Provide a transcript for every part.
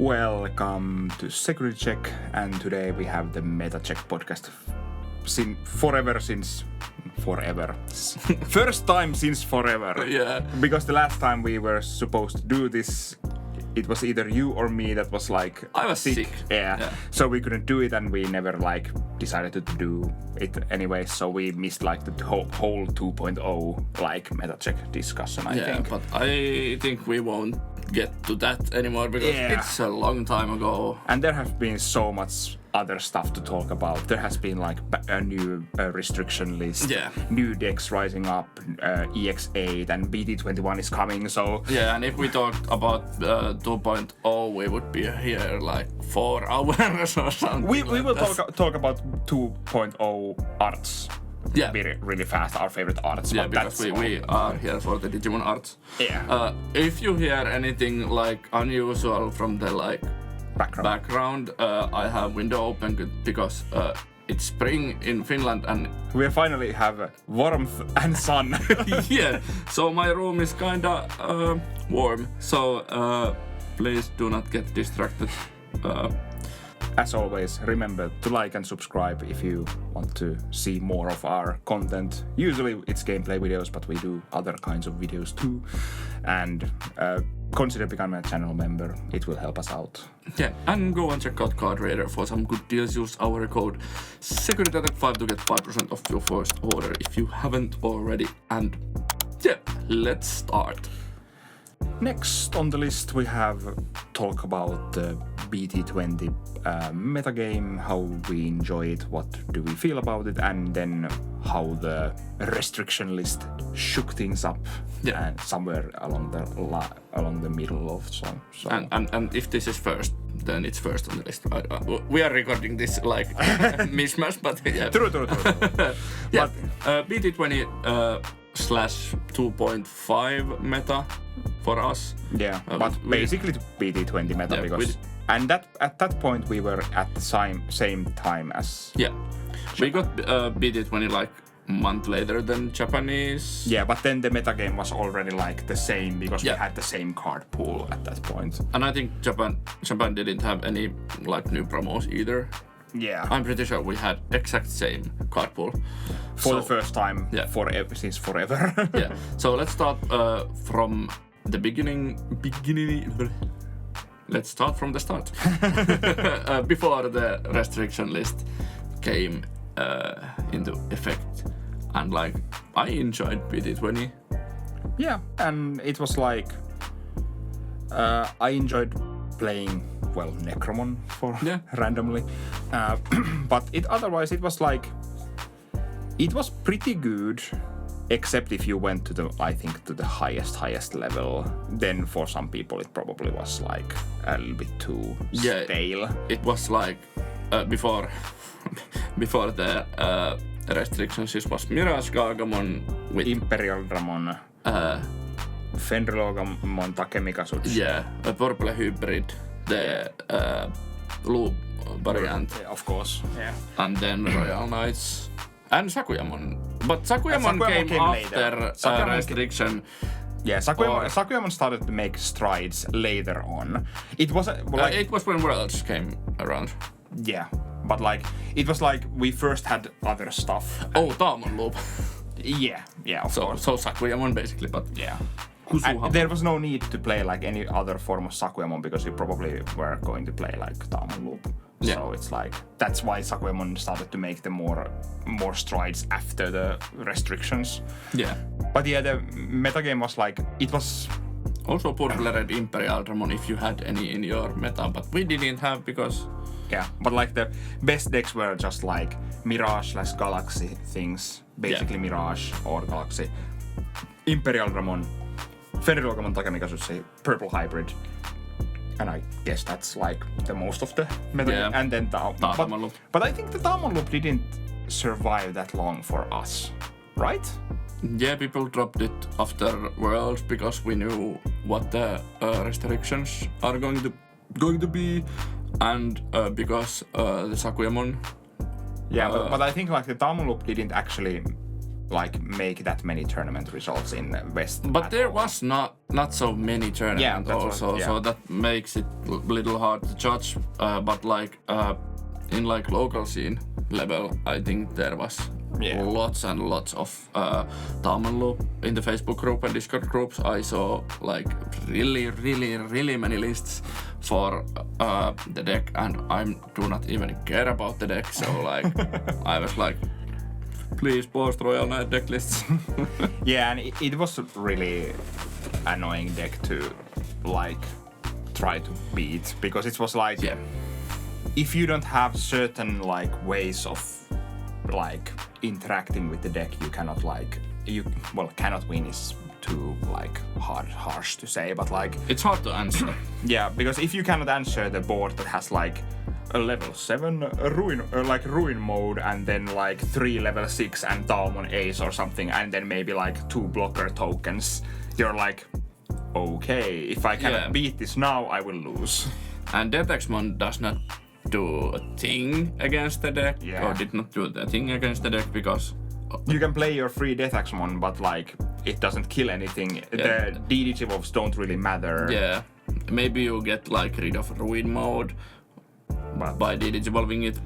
Welcome to Security Check, and today we have the Meta Check podcast. Forever. First time since forever. Yeah. Because the last time we were supposed to do this, it was either you or me that was like I was sick. Yeah. So we couldn't do it, and we never like decided to do it anyway. So we missed like the whole 2.0 like Meta Check discussion. I think. But I think we won't get to that anymore because it's a long time ago. And there has been so much other stuff to talk about. There has been like a new restriction list, new decks rising up, EX8 and BT21 is coming. So and if we talked about 2.0, we would be here like 4 hours or something. We will talk about 2.0 arts. Really fast, our favorite arts. Yeah, because we are here for the Digimon arts. Yeah. If you hear anything like unusual from the like background, I have window open because it's spring in Finland and we finally have warmth and sun. So my room is kinda warm. So please do not get distracted. As always, remember to like and subscribe if you want to see more of our content. Usually it's gameplay videos, but we do other kinds of videos too. And consider becoming a channel member. It will help us out. Yeah, and go and check out Card Raider for some good deals. Use our code SR2.5 to get 5% off your first order if you haven't already. And let's start. Next on the list we have talk about the BT20 metagame, how we enjoy it, what do we feel about it, and then how the restriction list shook things up somewhere along the middle of so. And if this is first, then it's first on the list. We are recording this like mishmash, but True. But BT20 slash 2.5 meta for us. But basically BT20 meta because and that at that point we were at the same time as we got BT20 like a month later than Japanese. But then the metagame was already like the same because we had the same card pool at that point. And I think Japan didn't have any like new promos either. I'm pretty sure we had exact same card pool for the first time since forever. So let's start from the beginning. Let's start from the start. Before the restriction list came into effect, and like I enjoyed BT20. And it was like I enjoyed playing Necromon for randomly, but otherwise it was like it was pretty good, except if you went to the highest level. Then for some people it probably was like a little bit too stale. It was like before the restrictions. It was Mirage Gargamon with Imperial Dramon, Fenrilogamon Takemikasutsu. A purple hybrid. The blue variant, of course, and then Royal Knights and Sakuyamon. But Sakuyamon came after restriction. Sakuyamon started to make strides later on. It was it was when Worlds came around. But like it was like we first had other stuff. Tamon Loop. Of course. So Sakuyamon basically, but and there was no need to play like any other form of Sakuyamon because you probably were going to play like Tamon Loop. So it's like that's why Sakuyamon started to make the more strides after the restrictions. But the metagame was like it was also Purple Red Imperial Dramon if you had any in your meta, but we didn't have because but like the best decks were just like Mirage/Galaxy things, basically Mirage or Galaxy, Imperial Dramon, Fenrilogamon Takemikasutsu, Purple Hybrid, and I guess that's like the most of the meta. And then Tamon Loop. But I think the Tamon Loop didn't survive that long for us, right? People dropped it after Worlds because we knew what the restrictions are going to be, and because the Sakuyamon. But I think like the Tamon Loop didn't actually like make that many tournament results in West. But there was not so many tournaments also, so that makes it a little hard to judge. But like in like local scene level, I think there was lots and lots of Tauman Loop in the Facebook group and Discord groups. I saw like really many lists for the deck, and I do not even care about the deck. So like I was like, please post Royal Knight deck lists. Yeah, and it was a really annoying deck to like try to beat, because it was like if you don't have certain like ways of like interacting with the deck, you cannot like cannot win is too like harsh to say, but like it's hard to answer. Yeah, because if you cannot answer the board that has like a level 7 ruin mode, and then like 3 level 6 and Tauman Ace or something, and then maybe like 2 blocker tokens, you're like, okay, if I cannot beat this now, I will lose. And Digimon does not do a thing against the deck, or did not do the thing against the deck, because you can play your free Deathexmon, but like it doesn't kill anything. The Digivovs don't really matter. Yeah, maybe you get like rid of ruin mode by Digivolving it,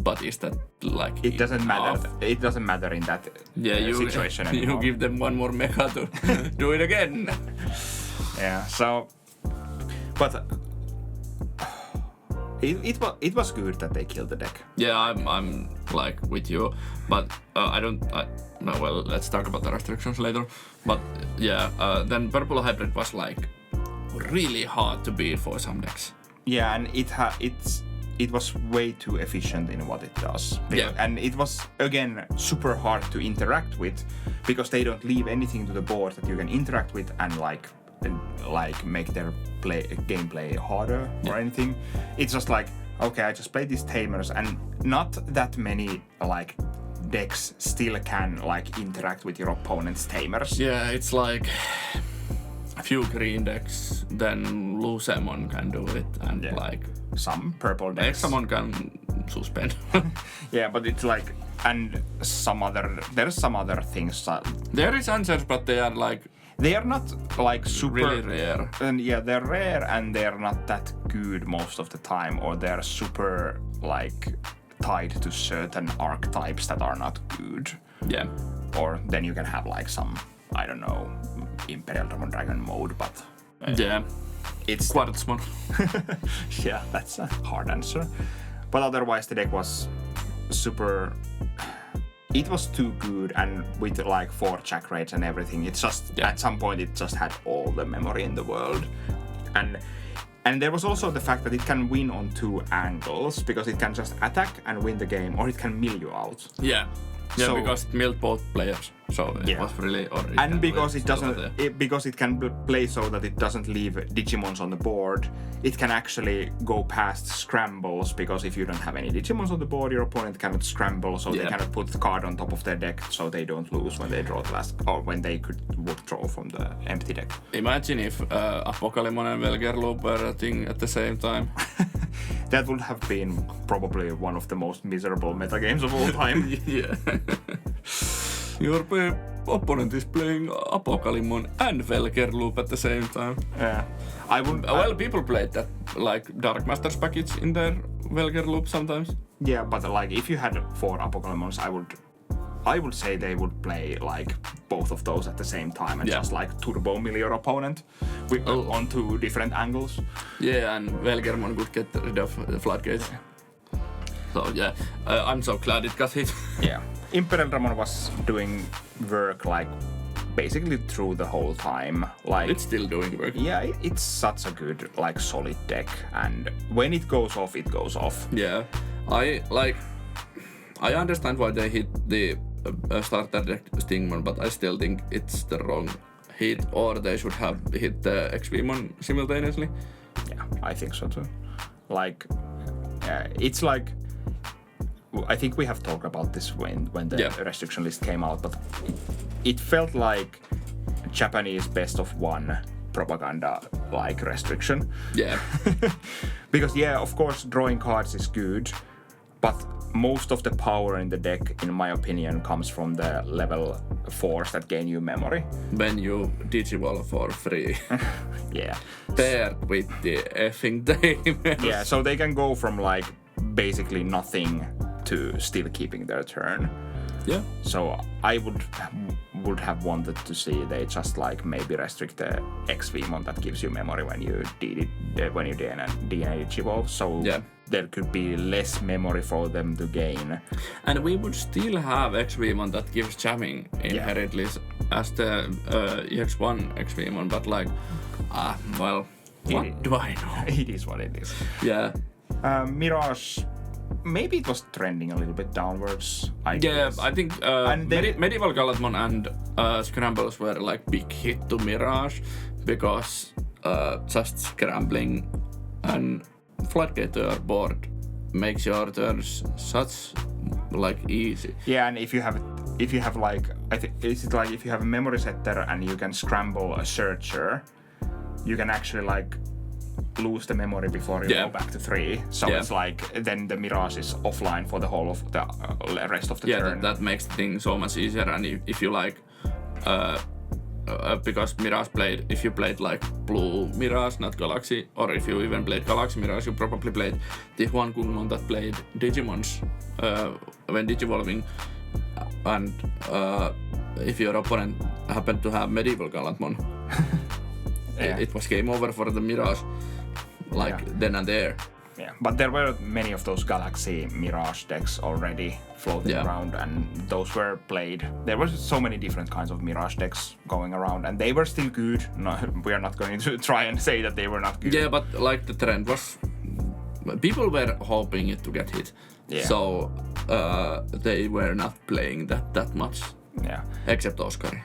but is that like it doesn't matter? It doesn't matter in that situation anymore. You give them one more mecha to do it again. Yeah. So, but it was good that they killed the deck. Yeah, I'm like with you, but well, let's talk about the restrictions later. But then Purple Hybrid was like really hard to beat for some decks. Yeah, and it was way too efficient in what it does. And it was again super hard to interact with, because they don't leave anything to the board that you can interact with and like make their gameplay harder or anything. It's just like, okay, I just play these tamers, and not that many like decks still can like interact with your opponent's tamers. Yeah, it's like a few green decks, then Lucemon can do it, and like some purple decks. Examon can suspend. Yeah, but it's like, and there's some other things. There is answers, but they are like, they are not like super really rare. And they're rare, and they're not that good most of the time, or they're super like tied to certain archetypes that are not good. Yeah. Or then you can have like some, I don't know, Imperial Dragon mode, but it's Quartzmon. Yeah, that's a hard answer. But otherwise the deck was super. It was too good, and with like 4 check rates and everything, it's just at some point it just had all the memory in the world. And there was also the fact that it can win on 2 angles, because it can just attack and win the game, or it can mill you out. Yeah, because it milled both players, so it was really. And because it doesn't, because it can play so that it doesn't leave Digimons on the board, it can actually go past scrambles, because if you don't have any Digimons on the board, your opponent cannot scramble, so they cannot put the card on top of their deck, so they don't lose when they draw the last, or when they could withdraw from the empty deck. Imagine if Apocalypse and Velgerloop were a thing at the same time. That would have been probably one of the most miserable metagames of all time. Yeah. Your opponent is playing Apocalypse and Velgerloop at the same time. Yeah. People played that, like Dark Masters package in their Velgerloop sometimes. Yeah, but like if you had 4 Apocalypse, I would say they would play like both of those at the same time and just like turbo mill your opponent on 2 different angles. Yeah, and Velgermon could get rid of the floodgates. So I'm so glad it got hit. Yeah. Imperial Dramon was doing work like basically through the whole time. Like it's still doing work. Yeah, it's such a good like solid deck, and when it goes off, it goes off. Yeah, I understand why they hit the starter deck Stingmon, but I still think it's the wrong hit, or they should have hit the XPmon simultaneously. Yeah, I think so too. Like, it's like, I think we have talked about this when the restriction list came out, but it felt like Japanese best of 1 propaganda like restriction. Yeah. Because of course drawing cards is good, but most of the power in the deck, in my opinion, comes from the level 4s that gain you memory. When you Digivolve for free. Yeah. Paired with the effing tamers. Yeah, so they can go from like basically nothing to still keeping their turn. Yeah. So I would have wanted to see they just like maybe restrict the XVmon that gives you memory when you DNA Digivolve. So there could be less memory for them to gain. And we would still have XVmon that gives jamming inherently as the EX1 XVmon, but like, well, what do I know? It is what it is. Yeah. Mirage, maybe it was trending a little bit downwards. I guess. I think Medieval Galatmon and Scrambles were like big hit to Mirage because just scrambling and Floodgate to your board makes your turns such like easy. Yeah, and if you have like, I think is it like if you have a memory setter and you can scramble a searcher, you can actually like lose the memory before you go back to 3. So it's like then the Mirage is offline for the whole of the rest of the turn. That makes the thing so much easier. And if you like, because Mirage if you played like Blue Mirage, not Galaxy, or if you even played Galaxy Mirage, you probably played the Juan Kunmon that played Digimons when Digivolving. And if your opponent happened to have Medieval Galatmon, it was game over for the Mirage, then and there. Yeah, but there were many of those Galaxy Mirage decks already floating around, and those were played. There were so many different kinds of Mirage decks going around, and they were still good. No, we are not going to try and say that they were not good. Yeah, but like the trend was, people were hoping it to get hit, so they were not playing that much. Yeah, except Oscar.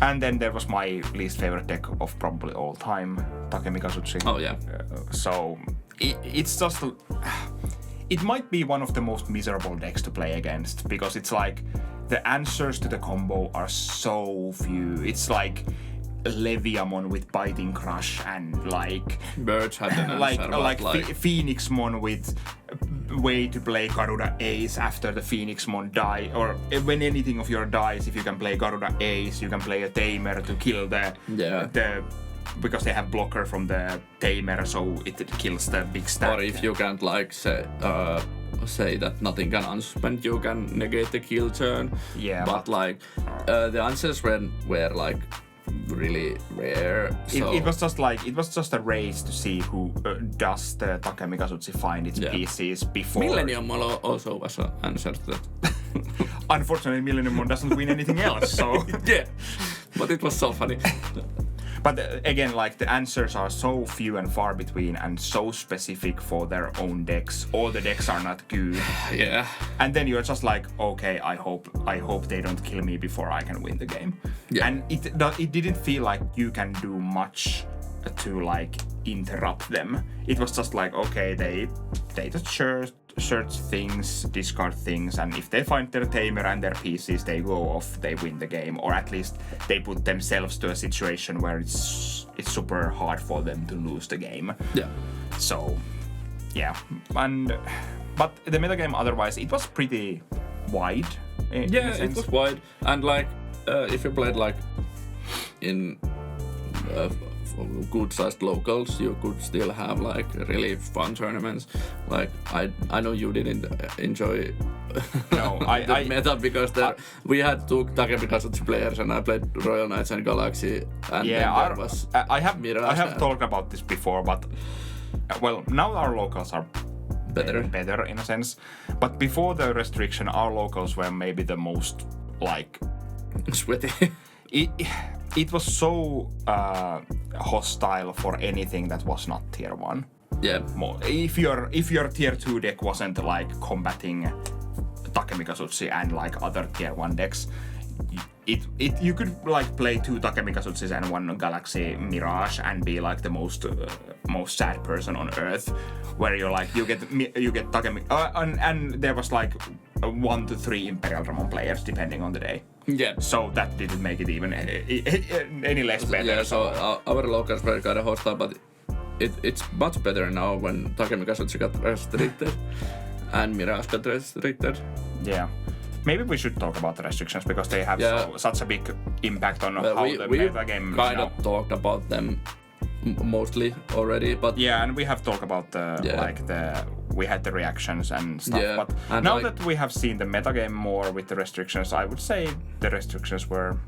And then there was my least favorite deck of probably all time, Takemikazuchi. Oh yeah. So it's just, it might be one of the most miserable decks to play against because it's like the answers to the combo are so few. It's like Leviamon with Biting Crush and like Birds had an answer, like Phoenixmon with way to play Garuda Ace after the Phoenixmon die, or when anything of your dies, if you can play Garuda Ace, you can play a Tamer to kill the because they have blocker from the Tamer, so it kills the big stack. Or if you can't like say that nothing can unsuspend, you can negate the kill turn. Yeah, but like the answers were like really rare. So it was just a race to see who does the Takemikazuchi find its pieces before. Millennium also was an answer to that. Unfortunately, Millennium doesn't win anything else, so yeah, but it was so funny. But again, like the answers are so few and far between and so specific for their own decks. All the decks are not good. Yeah. And then you're just like, okay, I hope they don't kill me before I can win the game. Yeah. And it didn't feel like you can do much to like interrupt them. It was just like, okay, they just search things, discard things, and if they find their Tamer and their pieces, they go off, they win the game, or at least they put themselves to a situation where it's super hard for them to lose the game. Yeah. So, yeah, but the metagame otherwise, it was pretty wide. Yeah, it was wide, and like if you played like in good-sized locals, you could still have like really fun tournaments. Like I know you didn't enjoy the meta because we had 2 Takemikazuchi players, and I played Royal Knights and Galaxy, and I have talked about this before, but well, now our locals are better in a sense. But before the restriction, our locals were maybe the most like sweaty. It was so hostile for anything that was not tier 1. Yeah. If your tier 2 deck wasn't like combating Takemikazuchi and like other tier 1 decks, you could like play 2 Takemikazuchis and 1 Galaxy Mirage and be like the most sad person on earth, where you're like you get Takemikazuchi and there was like 1 to 3 Imperial Dramon players depending on the day. Yeah. So that didn't make it even any less better. Yeah. So our locals were kind of hostile, but it's much better now when Takemi Kazuchi got restricted and Mirage got restricted. Yeah. Maybe we should talk about the restrictions because they have such a big impact on how the metagame is kind of talked about them mostly already, but and we have talked about we had the reactions and stuff. But and now that we have seen the metagame more with the restrictions, I would say the restrictions were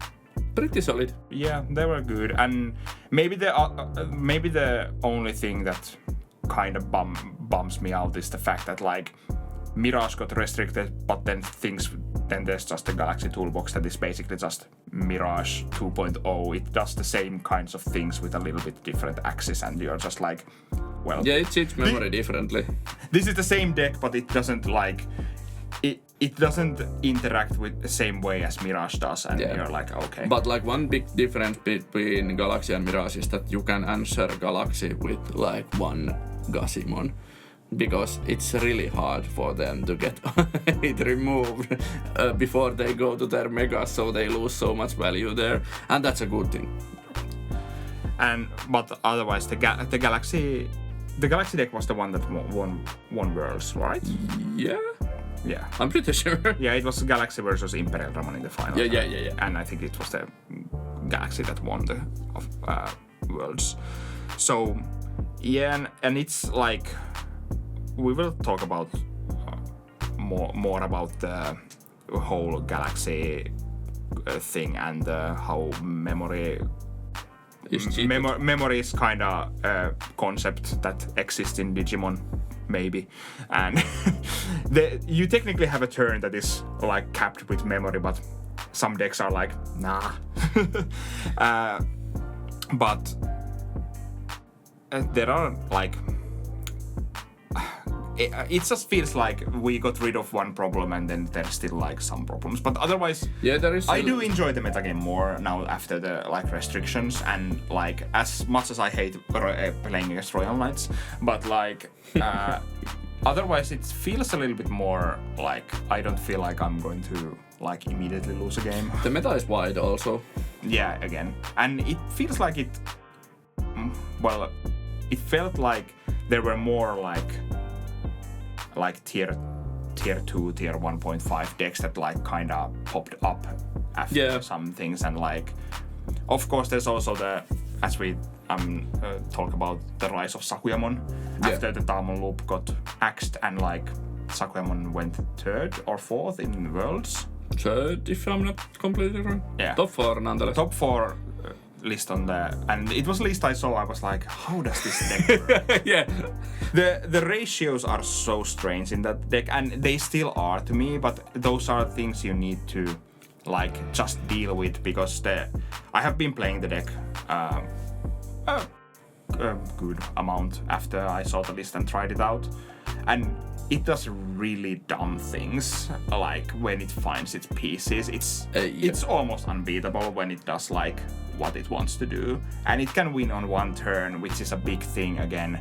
pretty solid. Yeah, they were good, and maybe the only thing that kind of bums me out is the fact that like Mirage got restricted, but then there's just the Galaxy Toolbox that is basically just Mirage 2.0. It does the same kinds of things with a little bit different axis, and you're just like, well... Yeah, it cheats memory differently. This is the same deck, but it doesn't like... It doesn't interact with the same way as Mirage does, and you're like, okay. But like one big difference between Galaxy and Mirage is that you can answer Galaxy with like one Digimon. Because it's really hard for them to get it removed before they go to their Mega, so they lose so much value there, and that's a good thing. But otherwise, the Galaxy deck was the one that won Worlds, right? Yeah, I'm pretty sure. Yeah, it was Galaxy versus Imperial Dramon in the final. Yeah. And I think it was the Galaxy that won the Worlds. So yeah, and it's like. We will talk about more about the whole Galaxy thing and how memory is kind of a concept that exists in Digimon, maybe. And you technically have a turn that is like capped with memory, but some decks are like, nah. But there are like... It just feels like we got rid of one problem and then there's still like some problems. But otherwise, there is. I do enjoy the metagame more now after the like restrictions, and like as much as I hate playing against Royal Knights, but like otherwise it feels a little bit more like I don't feel like I'm going to like immediately lose a game. The meta is wide also. Yeah, again, and it feels like it. Well, it felt like there were more like tier 2, tier 1.5 decks that like kind of popped up after some things, and like of course there's also the, as we talk about the rise of Sakuyamon after the Tamon loop got axed, and like Sakuyamon went 3rd or 4th in Worlds. 3rd if I'm not completely wrong. Yeah. Top 4 nonetheless. Top 4 list on the, and it was a list I saw. I was like, how does this deck work? Yeah. The ratios are so strange in that deck, and they still are to me, but those are things you need to like just deal with, because I have been playing the deck a good amount after I saw the list and tried it out, and it does really dumb things, like when it finds its pieces. It's almost unbeatable when it does like what it wants to do, and it can win on one turn, which is a big thing. Again,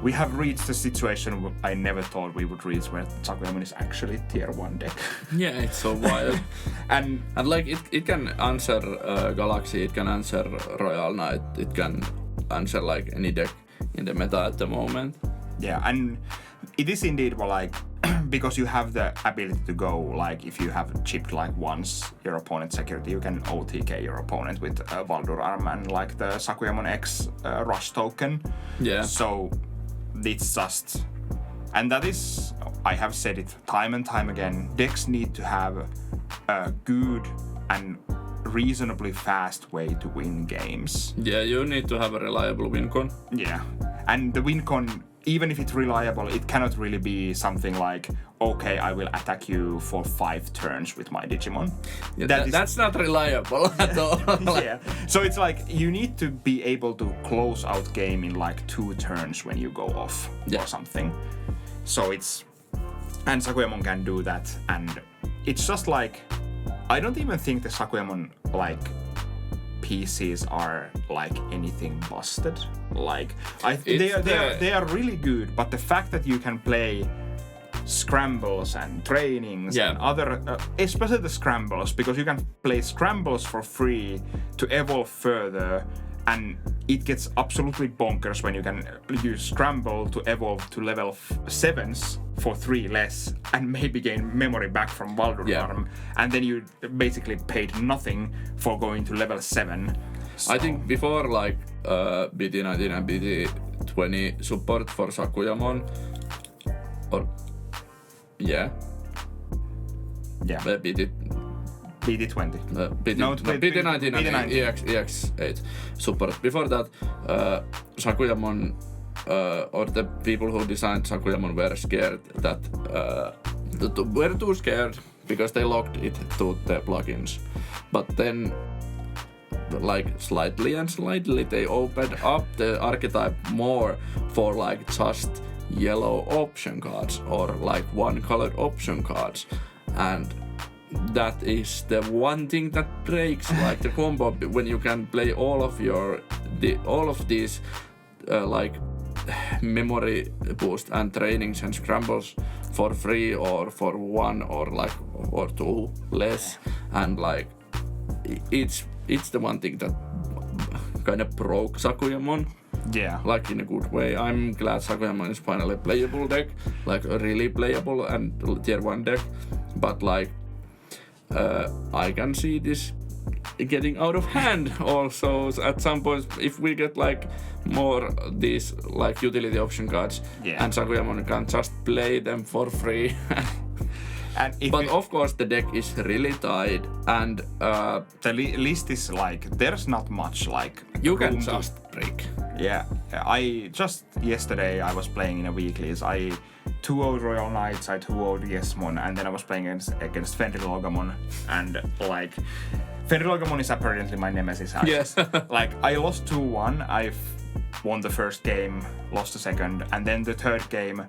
we have reached a situation I never thought we would reach, where Sakuyamon is actually tier 1 deck. Yeah, it's so wild. and like it can answer Galaxy, it can answer Royal Knight, it can answer like any deck in the meta at the moment. Yeah, and it is indeed like because you have the ability to go, like if you have chipped like once your opponent's security, you can OTK your opponent with Valdur Arm and like the Sakuyamon X rush token. Yeah. So it's just, and that is, I have said it time and time again, decks need to have a good and reasonably fast way to win games. Yeah, you need to have a reliable win con. Yeah, and the win con, even if it's reliable, it cannot really be something like, okay, I will attack you for 5 turns with my Digimon. Yeah, that's not reliable at all. Yeah. So it's like you need to be able to close out game in like 2 turns when you go off or something. So it's, and Sakuyamon can do that, and it's just like, I don't even think the Sakuyamon like pieces are like anything busted. Like they are really good, but the fact that you can play scrambles and trainings and other, especially the scrambles, because you can play scrambles for free to evolve further, and it gets absolutely bonkers when you can use Scramble to evolve to level 7s for 3 less and maybe gain memory back from Valdurfarm, and then you basically paid nothing for going to level 7. So. I think before like BT19 and BT20 support for Sakuyamon, or BT20. BT19 and EX8 support. Before that, Sakuyamon or the people who designed Sakuyamon were scared that were too scared because they locked it to the plugins. But then, like slightly they opened up the archetype more for like just yellow option cards or like one colored option cards, and that is the one thing that breaks like the combo when you can play all of these like memory boost and trainings and scrambles for free or for 1 or 2 less, and like it's the one thing that kind of broke Sakuyamon. Yeah. Like in a good way. I'm glad Sakuyamon is finally a playable deck, like a really playable and tier 1 deck, but like I can see this getting out of hand also at some point if we get like more these like utility option cards, and Sakuyamon can just play them for free. But of course the deck is really tight, and the list is like there's not much like you can just break. Yeah, I just yesterday I was playing in a weeklies. I 2-0'd Royal Knights, I 2-0'd Yesmon, and then I was playing against Fenrir-Logamon, and like Fenrir-Logamon is apparently my nemesis. Yes. Like I lost 2-1, I won the first game, lost the second, and then the third game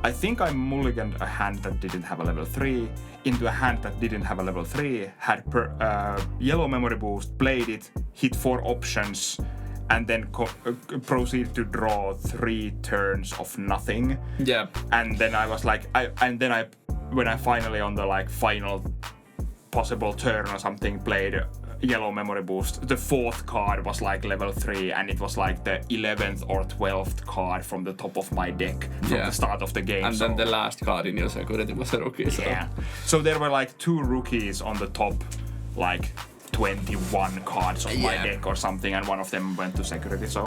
I think I mulliganed a hand that didn't have a level 3 into a hand that didn't have a level 3, had yellow memory boost, played it, hit 4 options, and then proceed to draw 3 turns of nothing. Yeah. And then I was like, when I finally on the like final possible turn or something played yellow memory boost, the 4th card was like level 3, and it was like the 11th or 12th card from the top of my deck from the start of the game. And then the last card in your security was a rookie. Yeah. So there were like 2 rookies on the top, like 21 cards of my deck or something, and one of them went to security. So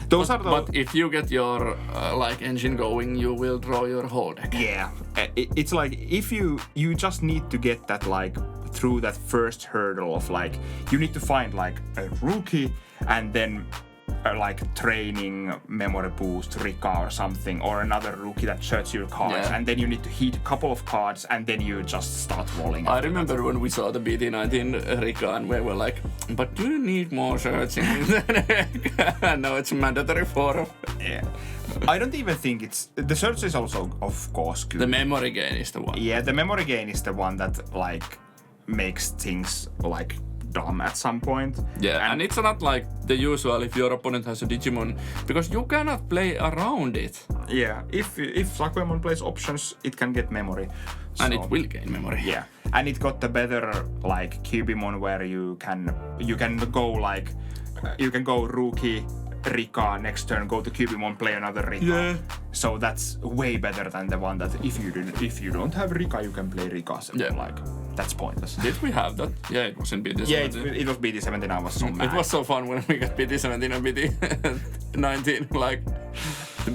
those are the. But if you get your like engine going, you will draw your whole deck. Yeah, it's like if you just need to get that like through that first hurdle of like you need to find like a rookie and then like training memory boost Rika or something, or another rookie that searches your cards, and then you need to hit a couple of cards and then you just start rolling. I remember when we saw the BT19 Rika and we were like, but do you need more searching? No, it's mandatory for. Yeah. I don't even think it's the search is also of course good. The memory gain is the one. Yeah, the memory gain is the one that like makes things like dumb at some point. Yeah, and it's not like the usual if your opponent has a Digimon, because you cannot play around it. Yeah, if Sakuyamon plays options, it can get memory. And it will gain memory. Yeah, and it got the better like Cubimon where you can go like you can go rookie Rika next turn, go to Cubimon, play another Rika. Yeah. So that's way better than the one that if you don't have Rika, you can play Rika. So like that's pointless. Did we have that? Yeah, it was in BT17. Yeah, it was BT17. I was so mad. It was so fun when we got BT17 and BT19, like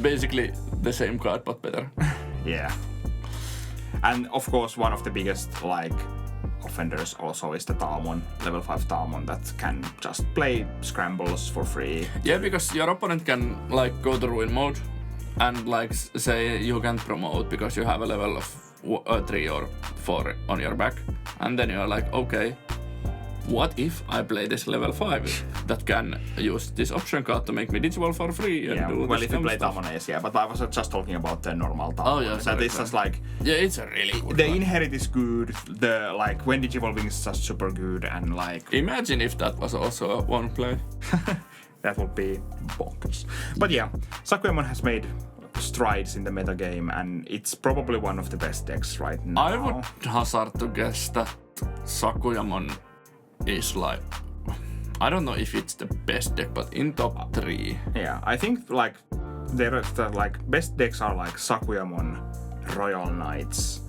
basically the same card but better. Yeah. And of course, one of the biggest like offenders also is the Talmon, level 5 Talmon that can just play scrambles for free. Yeah, because your opponent can like go to ruin mode and like say you can't promote because you have a level of 3 or 4 on your back, and then you're like, okay, what if I play this level 5 that can use this option card to make me Digivolve for free and do well, this if you play stuff. Talmon Ace, but I was just talking about the normal Talmon. Oh yeah, so this is like it's a really good the one. Inherit is good, the like when Digivolving is just super good, and like imagine if that was also a one play. That would be bonkers. But yeah, Sakuyamon has made strides in the meta game, and it's probably one of the best decks right now. I would hazard to guess that Sakuyamon is like I don't know if it's the best deck, but in top 3. Yeah, I think like the like best decks are like Sakuyamon, Royal Knights.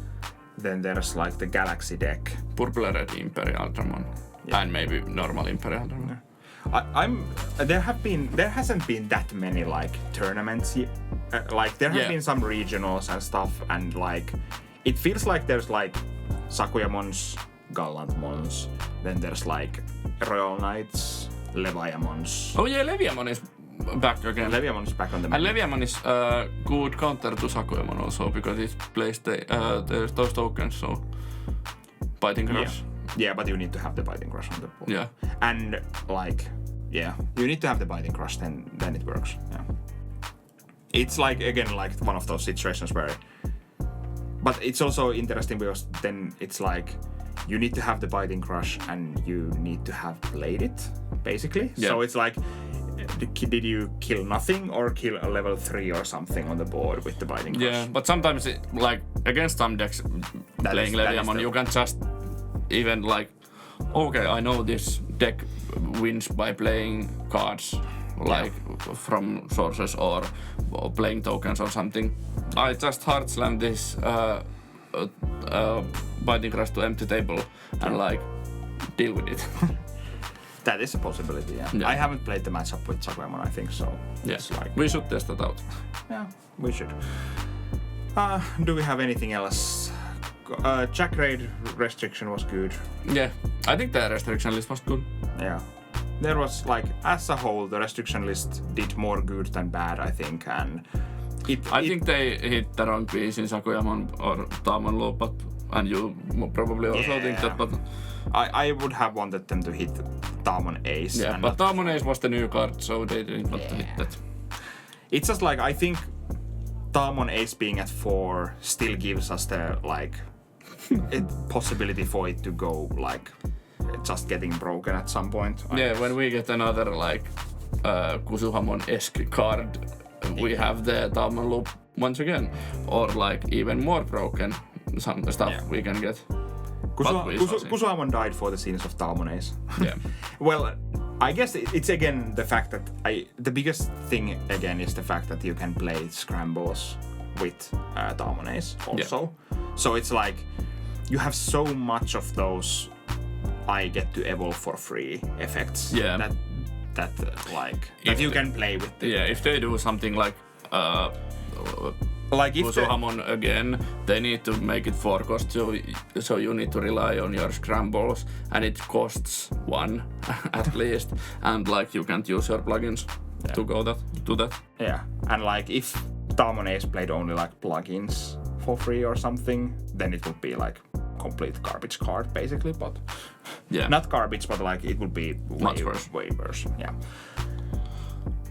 Then there's like the Galaxy deck, Purple Red Imperial Dramon, and maybe normal Imperial Dramon. Yeah. There hasn't been that many like tournaments. Like there have been some regionals and stuff, and like it feels like there's like Sakuyamons, Gallantmons, then there's like Royal Knights, Leviamons. Oh yeah, Leviamon is back again. Leviamon is back on the map. And Leviamon is a good counter to Sakuyamon also because it plays those tokens, so Biting Crush. Yeah, but you need to have the Biting Crush on the board. Yeah. And like, you need to have the Biting Crush, then it works. Yeah. It's like, again, like one of those situations where... But it's also interesting because then it's like, you need to have the Biting Crush and you need to have played it, basically. Yeah. So it's like, did you kill nothing or kill a level 3 or something on the board with the Biting Crush? Yeah, but sometimes, like, against some decks, playing Leviamon, you can just even like, okay, I know this deck wins by playing cards, like from sources or playing tokens or something. I just hard slam this Biting Crush to empty table and like deal with it. That is a possibility, yeah. I haven't played the matchup with Sakuyamon, I think, so... Yes, like... we should test that out. Yeah, we should. Do we have anything else? Jack Raid restriction was good. Yeah, I think the restriction list was good. Yeah. There was, like, as a whole, the restriction list did more good than bad, I think, and... I think they hit the wrong piece in Sakuyamon or Tamon loop, but... And you probably also think that, but... I would have wanted them to hit Tamon Ace. Yeah, but Tamon Ace was the new card, so they didn't want to hit that. It's just like, I think Tamon Ace being at 4 still gives us the, like, possibility for it to go, like, just getting broken at some point. Yeah, when we get another, like, Kusuhamon-esque card, we have the Tamon loop once again. Or, like, even more broken some stuff we can get. Kusuhamon died for the scenes of Tamon Ace. Yeah. Well, I guess it's again the fact that the biggest thing again is the fact that you can play scrambles with Tamon Ace also. Yeah. So it's like you have so much of those I get to evolve for free effects. Yeah. That you can play with. If they do something like if Kusuhamon again, they need to make it 4 cost, so you need to rely on your scrambles, and it costs 1 at least, and like you can't use your plugins to do that. Yeah, and like if Tamon Ace played only like plugins for free or something, then it would be like complete garbage card basically, but not garbage, but like it would be way worse. Yeah.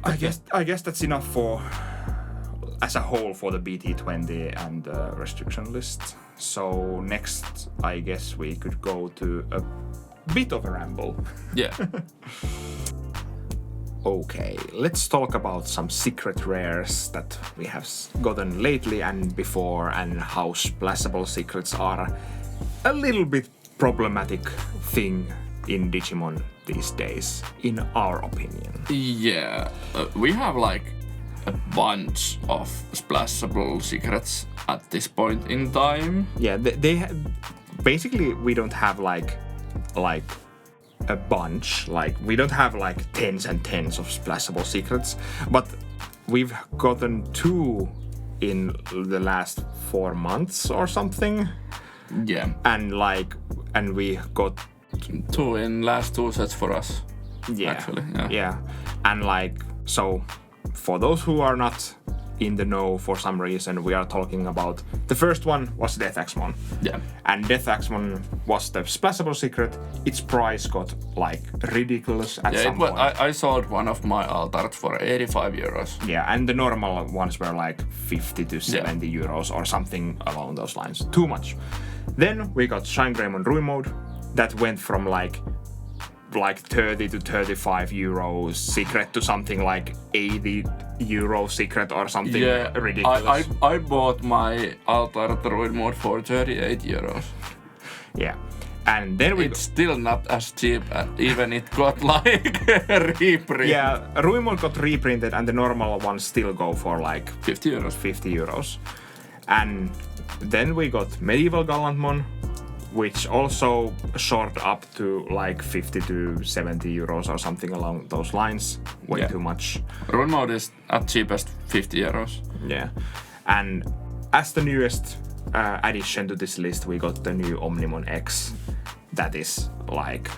I guess that's enough for. As a whole for the BT20 and the restriction list. So next, I guess we could go to a bit of a ramble. Yeah. Okay, let's talk about some secret rares that we have gotten lately and before, and how splashable secrets are a little bit problematic thing in Digimon these days, in our opinion. Yeah, we have like a bunch of splashable secrets at this point in time. Yeah, basically we don't have like a bunch, like we don't have like tens and tens of splashable secrets, but we've gotten 2 in the last 4 months or something. Yeah. And we got 2 in last 2 sets for us. Yeah. Actually, yeah. And like, so for those who are not in the know for some reason, we are talking about the first one was Death Axmon. Yeah. And Death Axmon was the splashable secret. Its price got like ridiculous at some point. I sold one of my altars for 85 euros. Yeah, and the normal ones were like 50 to 70 euros or something along those lines. Too much. Then we got Shine Greymon Ruin Mode. That went from like 30 to 35 euros secret to something like 80 euro secret or something ridiculous. I bought my altar Ruin Mode for 38 euros. Yeah. And then it's still not as cheap, even it got like reprint. Yeah, Ruin Mode got reprinted and the normal ones still go for like 50 euros. 50 euros. And then we got Medieval Gallantmon, which also short up to like 50 to 70 euros or something along those lines. Way too much. Ruin Mode is at cheapest 50 euros. Yeah. And as the newest addition to this list, we got the new Omnimon X. That is like,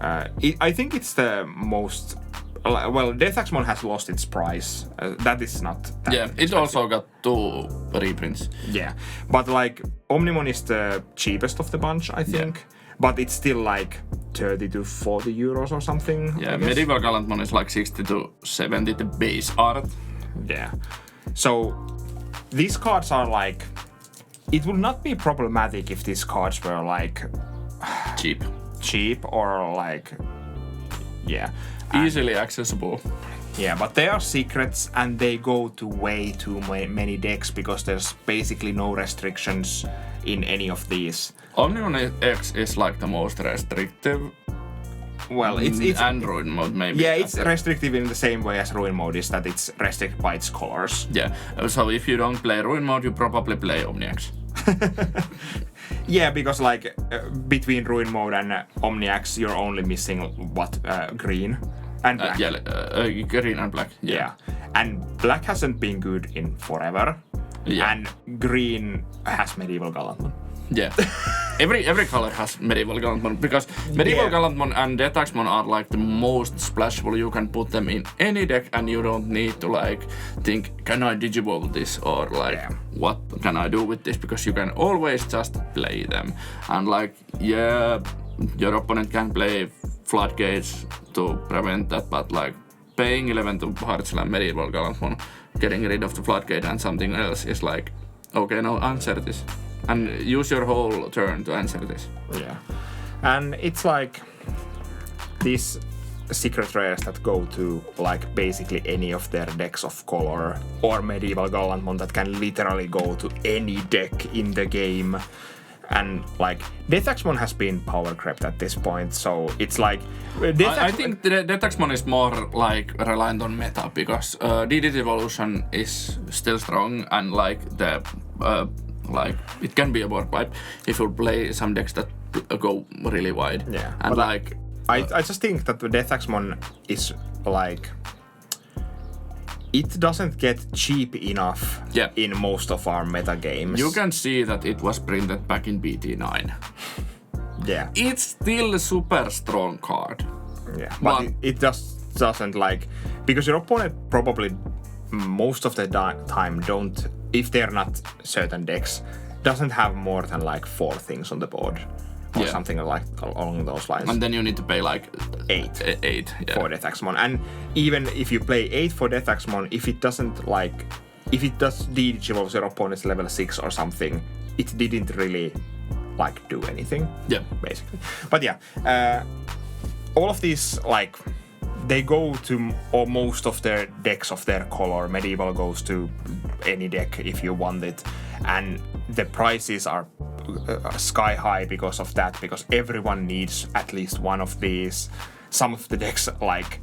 I think it's the most. Well, Deathxmon has lost its price. That is not. That it expensive. Also got 2 reprints. Yeah, but like Omnimon is the cheapest of the bunch, I think. Yeah. But it's still like 30 to 40 euros or something. Yeah, Medieval Gallantmon is like 60 to 70, the base art. Yeah. So these cards are like. It would not be problematic if these cards were like. Cheap or like. Yeah. Easily accessible. Yeah, but they are secrets and they go to way too many decks because there's basically no restrictions in any of these. Omnimon X is like the most restrictive. Well, it's and Ruin Mode maybe. Yeah, it's restrictive in the same way as Ruin Mode is, that it's restricted by its colors. Yeah, so if you don't play Ruin Mode, you probably play Omni X. Yeah, because like between Ruin Mode and Omni X, you're only missing green and black. Green and black. Yeah, and black hasn't been good in forever. Yeah. And green has Medieval Gallantmon. Yeah. Every color has Medieval Gallantmon because Medieval Gallantmon and Deathxmon are like the most splashable. You can put them in any deck and you don't need to like think, can I Digivolve this or like what can I do with this, because you can always just play them. And like your opponent can play Floodgates to prevent that, but like paying 11 to hard slam Medieval Gallantmon, getting rid of the Floodgate and something else is like, okay, no, answer this. And use your whole turn to answer this. Yeah. And it's like these secret rares that go to like basically any of their decks of color, or Medieval Gallantmon that can literally go to any deck in the game. And like Deathxmon has been power crept at this point, so it's like I think Deathxmon is more like reliant on meta because DD Evolution is still strong and like the like it can be a board wipe if you play some decks that go really wide. Yeah, and like I just think that the Deathxmon is like it doesn't get cheap enough in most of our meta games. You can see that it was printed back in BT9. Yeah, it's still a super strong card. Yeah, but it just doesn't like, because your opponent probably most of the time don't, if they're not certain decks, doesn't have more than like 4 things on the board or something like along those lines. And then you need to pay like 8 for Deathxmon. And even if you play 8 for Deathxmon, if it doesn't like, if it does Digivolve your opponent's level 6 or something, it didn't really like do anything. Yeah, basically. But all of these like, they go to or most of their decks of their color. Medieval goes to any deck if you want it, and the prices are sky high because of that, because everyone needs at least one of these. Some of the decks like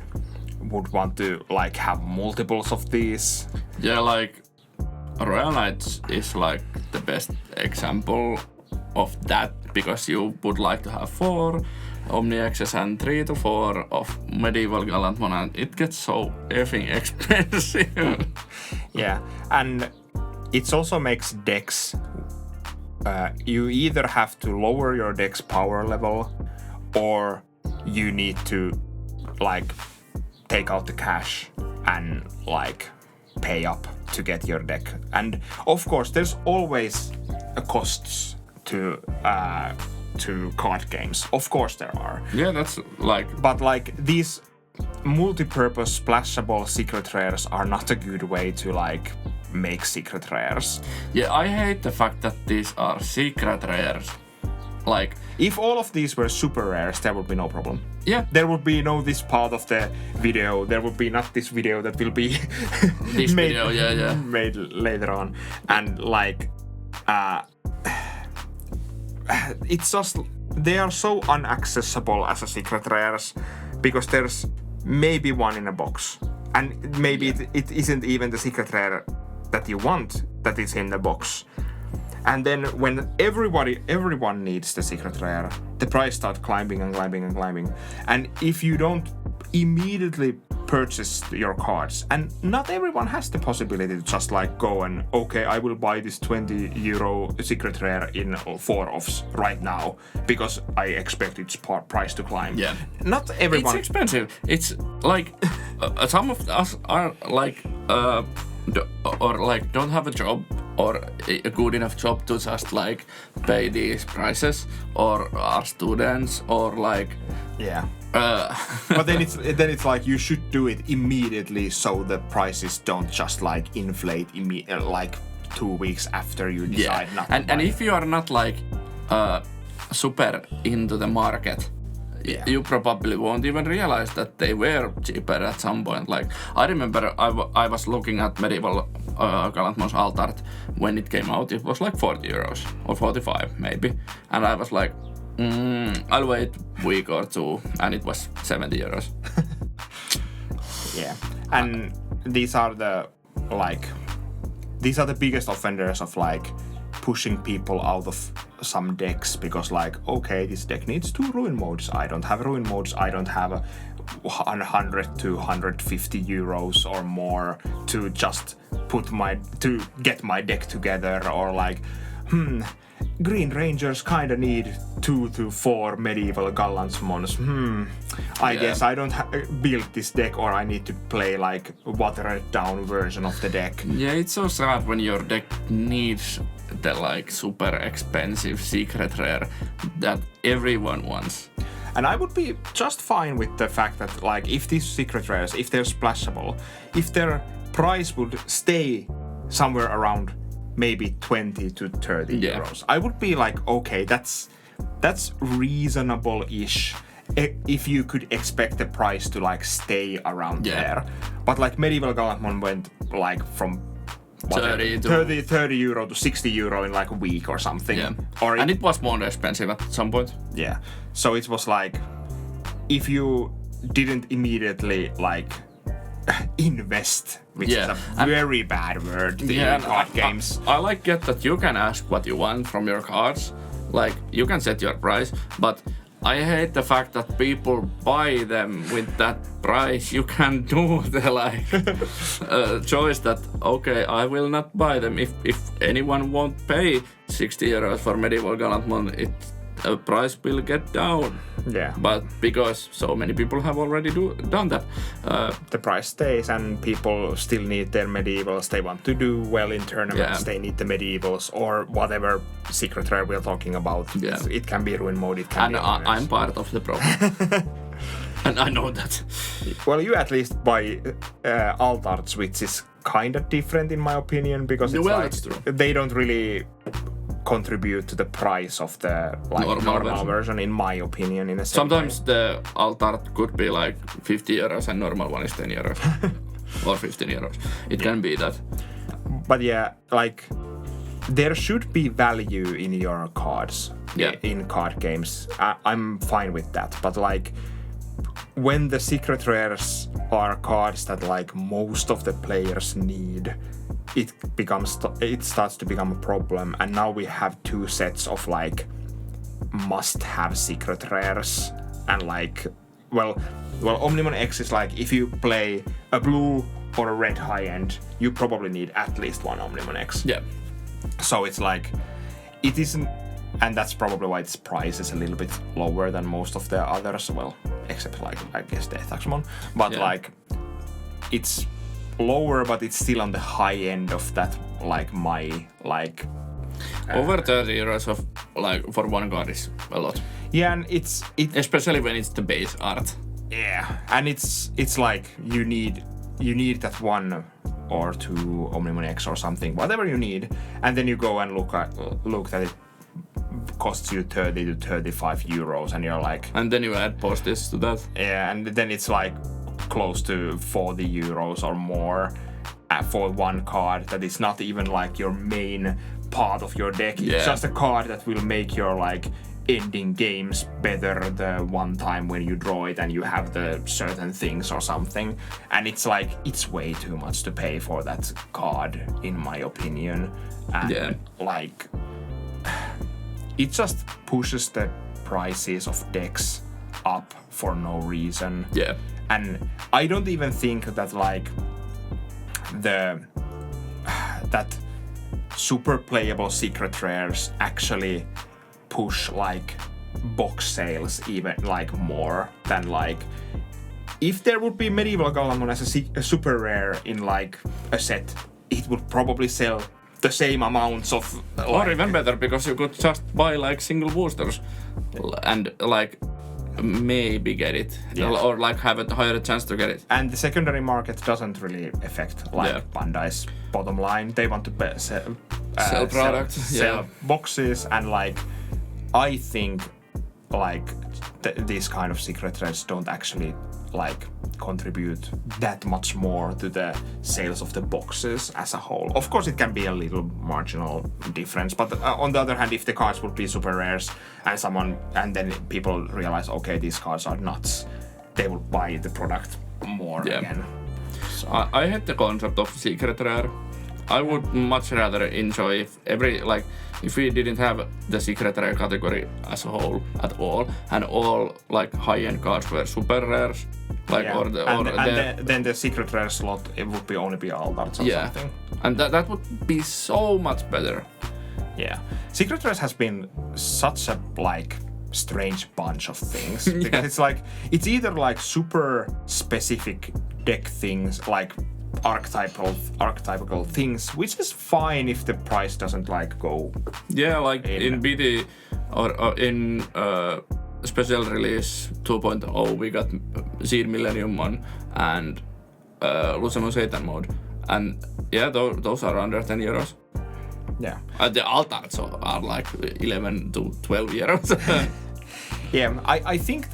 would want to like have multiples of these. Yeah, like Royal Knights is like the best example of that, because you would like to have 4 Omni X's and 3 to 4 of Medieval Gallantmon, and it gets so effing expensive. Yeah, and it also makes decks, you either have to lower your deck's power level, or you need to like take out the cash and like pay up to get your deck. And of course there's always costs to card games. Of course there are. Yeah, that's like... But like these multi-purpose splashable secret rares are not a good way to like make secret rares. Yeah, I hate the fact that these are secret rares. Like, if all of these were super rares, there would be no problem. Yeah. There would be no this part of the video. There would be not this video that will be this video, made later on. And like, it's just they are so inaccessible as a secret rares because there's maybe one in a box, and maybe it isn't even the secret rare that you want that is in the box. And then when everyone needs the secret rare, the price starts climbing and climbing and climbing. And if you don't immediately purchase your cards, and not everyone has the possibility to just like go and okay, I will buy this 20 euro secret rare in 4 offs right now because I expect its price to climb. Yeah, not everyone. It's expensive. It's like some of us are like or like don't have a job or a good enough job to just like pay these prices, or are students, or like but then it's like you should do it immediately so the prices don't just like inflate like 2 weeks after you decide not to buy and if you are not like super into the market, you probably won't even realize that they were cheaper at some point. Like I remember I was looking at Medieval Galantmon's Altart when it came out. It was like 40 euros or 45 maybe, and I was like, I'll wait a week or two, and it was 70 euros. Yeah, and these are the biggest offenders of like pushing people out of some decks because like, okay, this deck needs 2 ruin modes. I don't have ruin modes. I don't have 100 to 150 euros or more to just to get my deck together, or like, Green Rangers kinda need 2 to 4 medieval Galantmons. I guess I don't build this deck, or I need to play like watered down version of the deck. Yeah, it's so sad when your deck needs the like super expensive secret rare that everyone wants. And I would be just fine with the fact that like if these secret rares, if they're splashable, if their price would stay somewhere around maybe 20 to 30 euros, I would be like, okay, that's reasonable-ish if you could expect the price to like stay around there. But like Medieval Galantmon went like from 30 euro to 60 euro in like a week or something. Yeah. And it was more expensive at some point. Yeah. So it was like, if you didn't immediately like invest, which is a very bad word in card games. I like it that you can ask what you want from your cards. Like, you can set your price, but I hate the fact that people buy them with that price. You can do the like choice that, okay, I will not buy them. If anyone won't pay 60 euros for Medieval Galantmon, price will get down. Yeah. But because so many people have already done that, the price stays, and people still need their medievals. They want to do well in tournaments. Yeah. They need the medievals or whatever secret rare we're talking about. Yeah. It can be ruin mode. It can be. And I'm part of the problem. And I know that. Well, you at least buy Altarts, which is kind of different in my opinion, because it's that's true. They don't really contribute to the price of the like normal version, in my opinion. In a sometimes way. The Altart could be like 50 euros and normal one is 10 euros or 15 euros. It can be that. But yeah, like there should be value in your cards in card games. I'm fine with that, but like when the secret rares are cards that like most of the players need, it starts to become a problem. And now we have 2 sets of like must-have secret rares, and like well Omnimon X is like, if you play a blue or a red high end, you probably need at least 1 Omnimon X. Yeah. So it's like it isn't, and that's probably why its price is a little bit lower than most of the others. Well, except like I guess Death Axmon, but like it's lower, but it's still on the high end of that. Like my like over 30 euros of like for one card is a lot. Yeah, and it's especially when it's the base art. Yeah, and it's like you need that 1 or 2 Omnimon X or something, whatever you need, and then you go and look that it costs you 30 to 35 euros, and you're like, and then you add postage to that. Yeah, and then it's like close to 40 euros or more for one card that is not even like your main part of your deck. It's just a card that will make your like ending games better the one time when you draw it and you have the certain things or something. And it's like, it's way too much to pay for that card, in my opinion. And like, it just pushes the prices of decks up for no reason. Yeah. And I don't even think that like that super playable secret rares actually push like box sales even like more than like if there would be Medieval Galamon as a super rare in like a set, it would probably sell the same amounts of like, or even better, because you could just buy like single boosters and like maybe get it, or like have a higher chance to get it. And the secondary market doesn't really affect like Bandai's bottom line. They want to sell products, sell boxes, and like I think like these kind of secret rares don't actually like contribute that much more to the sales of the boxes as a whole. Of course, it can be a little marginal difference, but on the other hand, if the cards would be super rares and then people realize, okay, these cards are nuts, they will buy the product more again. So. I hate the concept of secret rare. I would much rather enjoy if we didn't have the secret rare category as a whole at all, and all like high-end cards were super rares. Like then the secret rare slot, it would be only be Aldarts or something. And that would be so much better. Yeah. Secret rares has been such a like strange bunch of things. Because it's like it's either like super specific deck things, like archetypical things, which is fine if the price doesn't like go. Yeah, like in BT or in special release 2.0 we got Seed Millennium and Lucimus Satan mode, and those are under 10 euros. Yeah. The Altarts are like 11 to 12 euros. Yeah, I think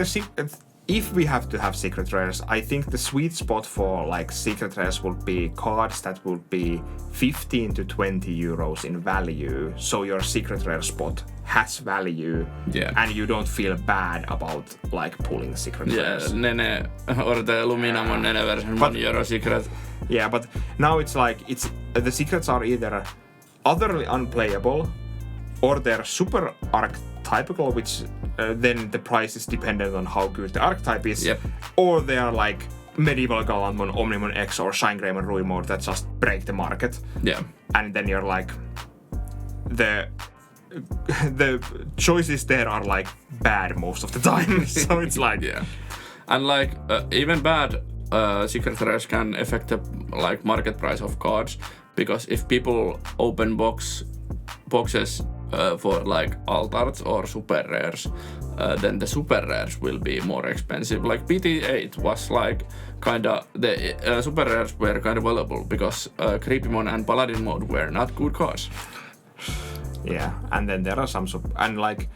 if we have to have secret rares, I think the sweet spot for like secret rares would be cards that would be 15 to 20 euros in value, so your secret rare spot has value, and you don't feel bad about like pulling secret rares. Nene or the Luminamon Nene version 1 euro secret. Yeah, but now it's like the secrets are either utterly unplayable, or they're super archetypical, which then the price is dependent on how good the archetype is, or they are like Medieval Galamon, Omnimon X, or Shine Greymon Ruin mode that just break the market. Yeah. And then you're like the choices there are like bad most of the time. So it's like and like even bad secret rares can affect the like market price of cards, because if people open boxes for like Altarts or super rares, then the super rares will be more expensive. Like BT8 was like kinda the super rares were kinda valuable because Creepymon and Paladin mode were not good cards. Yeah, and then there are some and like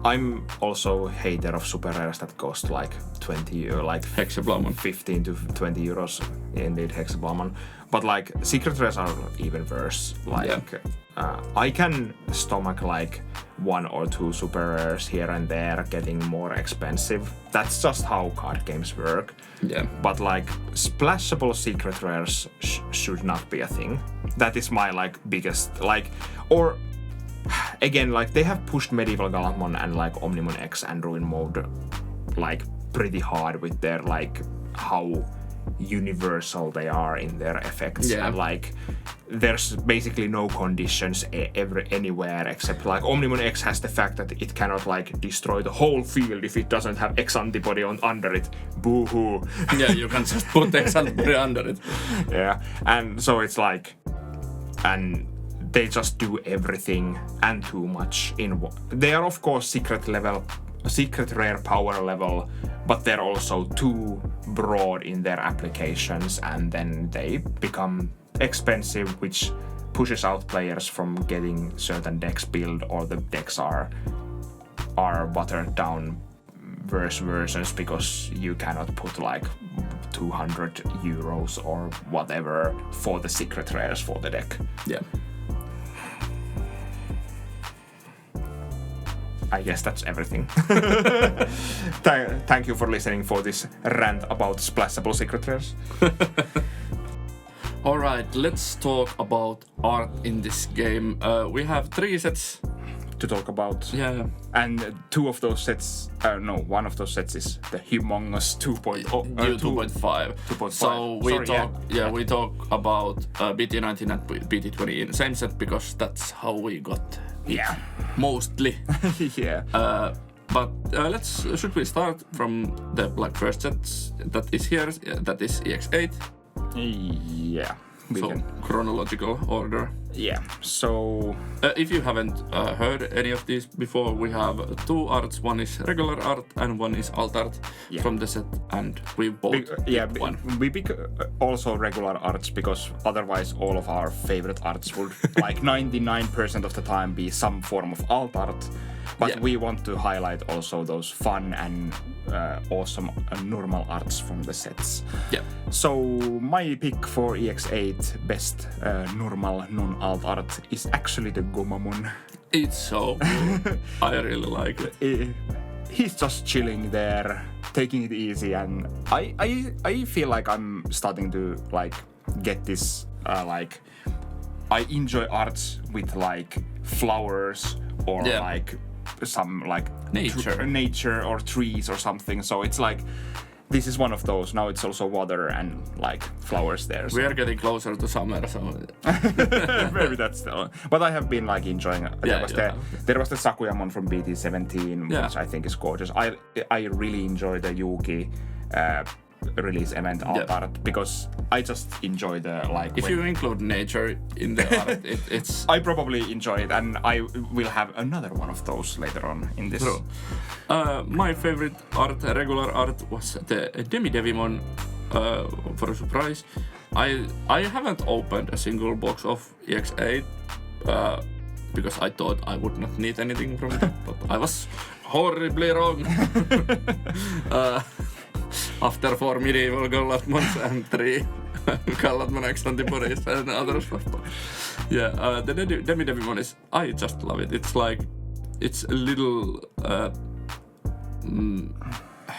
I'm also a hater of super rares that cost like 20 euro, like Hexablamon. 15 to 20 euros. Indeed, Hexablamon. But like secret rares are even worse. Like I can stomach like 1 or 2 super rares here and there getting more expensive. That's just how card games work. Yeah. But like splashable secret rares should not be a thing. That is my like biggest like, or again, like they have pushed Medieval Galamon and like Omnimon X and Ruin mode like pretty hard with their like how universal they are in their effects, and like there's basically no conditions anywhere except like Omnimon X has the fact that it cannot like destroy the whole field if it doesn't have X antibody under it. Boo hoo. Yeah, you can just put X antibody under it. Yeah, and so it's like, and they just do everything and too much in one. They are of course secret rare power level, but they're also too broad in their applications, and then they become expensive, which pushes out players from getting certain decks built, or the decks are watered down versions because you cannot put like 200 euros or whatever for the secret rares for the deck. Yeah. I guess that's everything. Thank you for listening for this rant about splashable secret rares. Alright, let's talk about art in this game. We have 3 sets to talk about. Yeah. And 2 of those sets, one of those sets is the humongous 2.5. 2.5. So we talk about BT19 and BT20 in the same set because that's how we got it. Mostly. Yeah. But should we start from the first set that is here? That is EX8. Yeah. Chronological order. Yeah. So if you haven't heard any of these before, we have 2 arts. One is regular art and one is alt art from the set, and we both pick one. We pick also regular arts because otherwise all of our favorite arts would like 99% of the time be some form of alt art. But we want to highlight also those fun and awesome normal arts from the sets. Yeah. So my pick for EX8 best normal non-alt art is actually the Gomamon. It's so cool. I really like it. He's just chilling there, taking it easy, and I feel like I'm starting to like get this like I enjoy arts with like flowers or like some like nature or trees or something. So it's like this is one of those. Now it's also water and like flowers there. So. We are getting closer to summer, so maybe that's still. But I have been like enjoying. There was the Sakuyamon from BT17, which I think is gorgeous. I really enjoy the Yuki release event art because I just enjoy the like. If you include nature in the art, it's. I probably enjoy it, and I will have another one of those later on in this. True. My favorite art, regular art, was the Digimon. For a surprise, I haven't opened a single box of EX8 because I thought I would not need anything from it, but I was horribly wrong. After 4 medieval Gallatmons and 3 Gallatmon X antibodies and other stuff. Yeah, the Digimon is, I just love it. It's like, it's a little,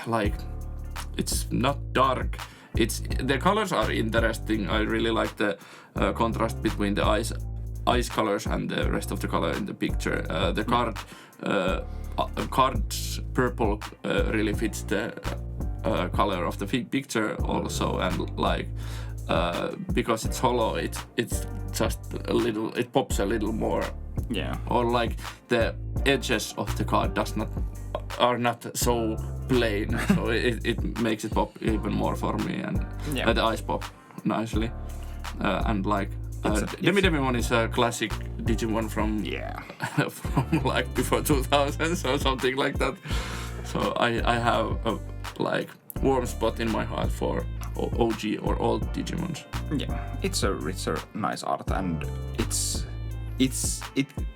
like, it's not dark. The colors are interesting. I really like the contrast between the ice colors and the rest of the color in the picture. The card's purple really fits the color of the picture also, and like because it's hollow, it's just a little, it pops a little more. Yeah. Or like the edges of the card are not so plain, so it makes it pop even more for me, and the eyes pop nicely, and like Digimon is a classic Digimon from from like before 2000s or something like that. So I have a like warm spot in my heart for OG or old Digimons. Yeah, it's a nice art, and it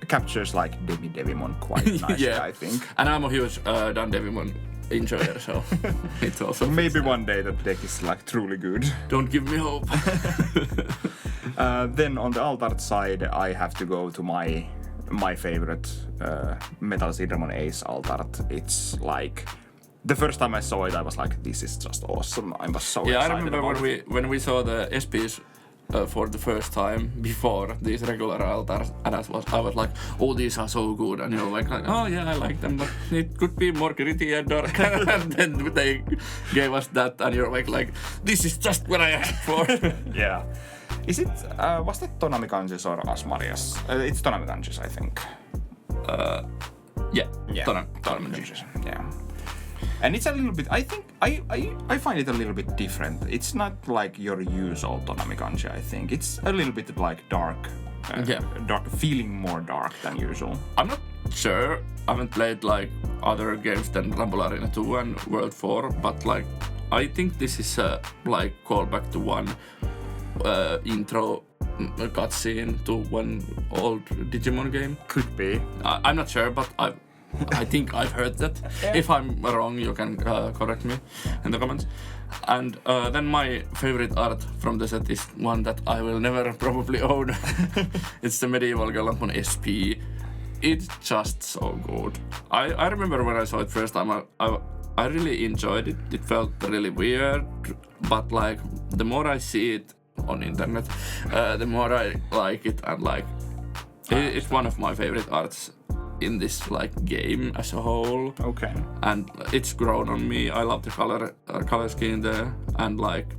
captures like Digimon quite nicely, I think. And I'm a huge Dan Digimon enjoyer, so it also maybe one day that deck is like truly good. Don't give me hope. Then on the alt art side, I have to go to my favorite Metal Sidramon Ace alt art. It's like the first time I saw it, I was like, "This is just awesome!" I was so excited. I remember when we saw the SPs for the first time before these regular alt arts, and I was like, "Oh, these are so good!" And you're like, "Oh yeah, I like them, but it could be more gritty and dark." And then they gave us that, and you're like, "This is just what I asked for." Yeah. Is it? Was that Tonami Kanjis or Asmarias? It's Tonami Kanjis, I think. Yeah. Tonami Kanjis. Yeah. And it's a little bit. I think I find it a little bit different. It's not like your usual Tonami Kanji. I think it's a little bit like dark. Dark, feeling more dark than usual. I'm not sure. I haven't played like other games than Rumble Arena 2 and World 4, but like I think this is a like callback to one intro cutscene to one old Digimon game. Could be. I'm not sure, but I think I've heard that. If I'm wrong, you can correct me in the comments. And then my favorite art from the set is one that I will never probably own. It's the Medieval Gallatmon SP it's just so good. I remember when I saw it first time, I really enjoyed it. It felt really weird, but like the more I see it on internet, the more I like it, and like it's one of my favorite arts in this like game as a whole. Okay. And it's grown on me. I love the color scheme there, and like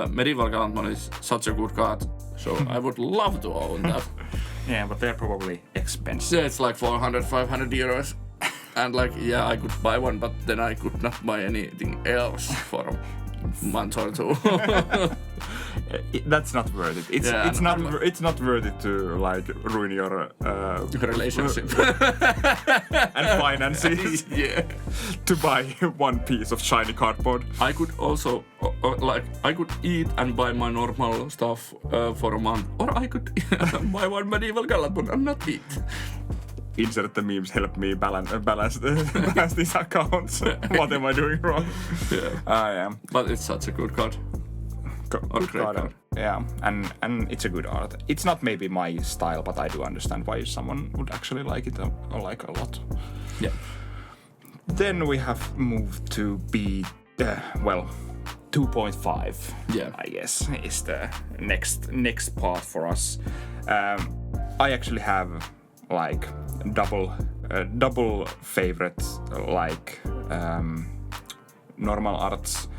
Medieval Gallantman is such a good card, so I would love to own that. Yeah, but they're probably expensive. Yeah, it's like 400-500 euros. And like, yeah, I could buy one, but then I could not buy anything else for a month or two. That's not worth it. It's not worth it to like ruin your relationship and finances. Yeah, to buy one piece of shiny cardboard. I could also like I could eat and buy my normal stuff for a month, or I could buy one Medieval Gallantman and not eat. Insert the memes help me balance these accounts. What am I doing wrong? Yeah. Yeah. But it's such a good card. Good card. Yeah, and it's a good art. It's not maybe my style, but I do understand why someone would actually like it or like a lot. Yeah. Then we have moved to 2.5. Yeah. I guess is the next part for us. I actually have like double favorites, like normal arts.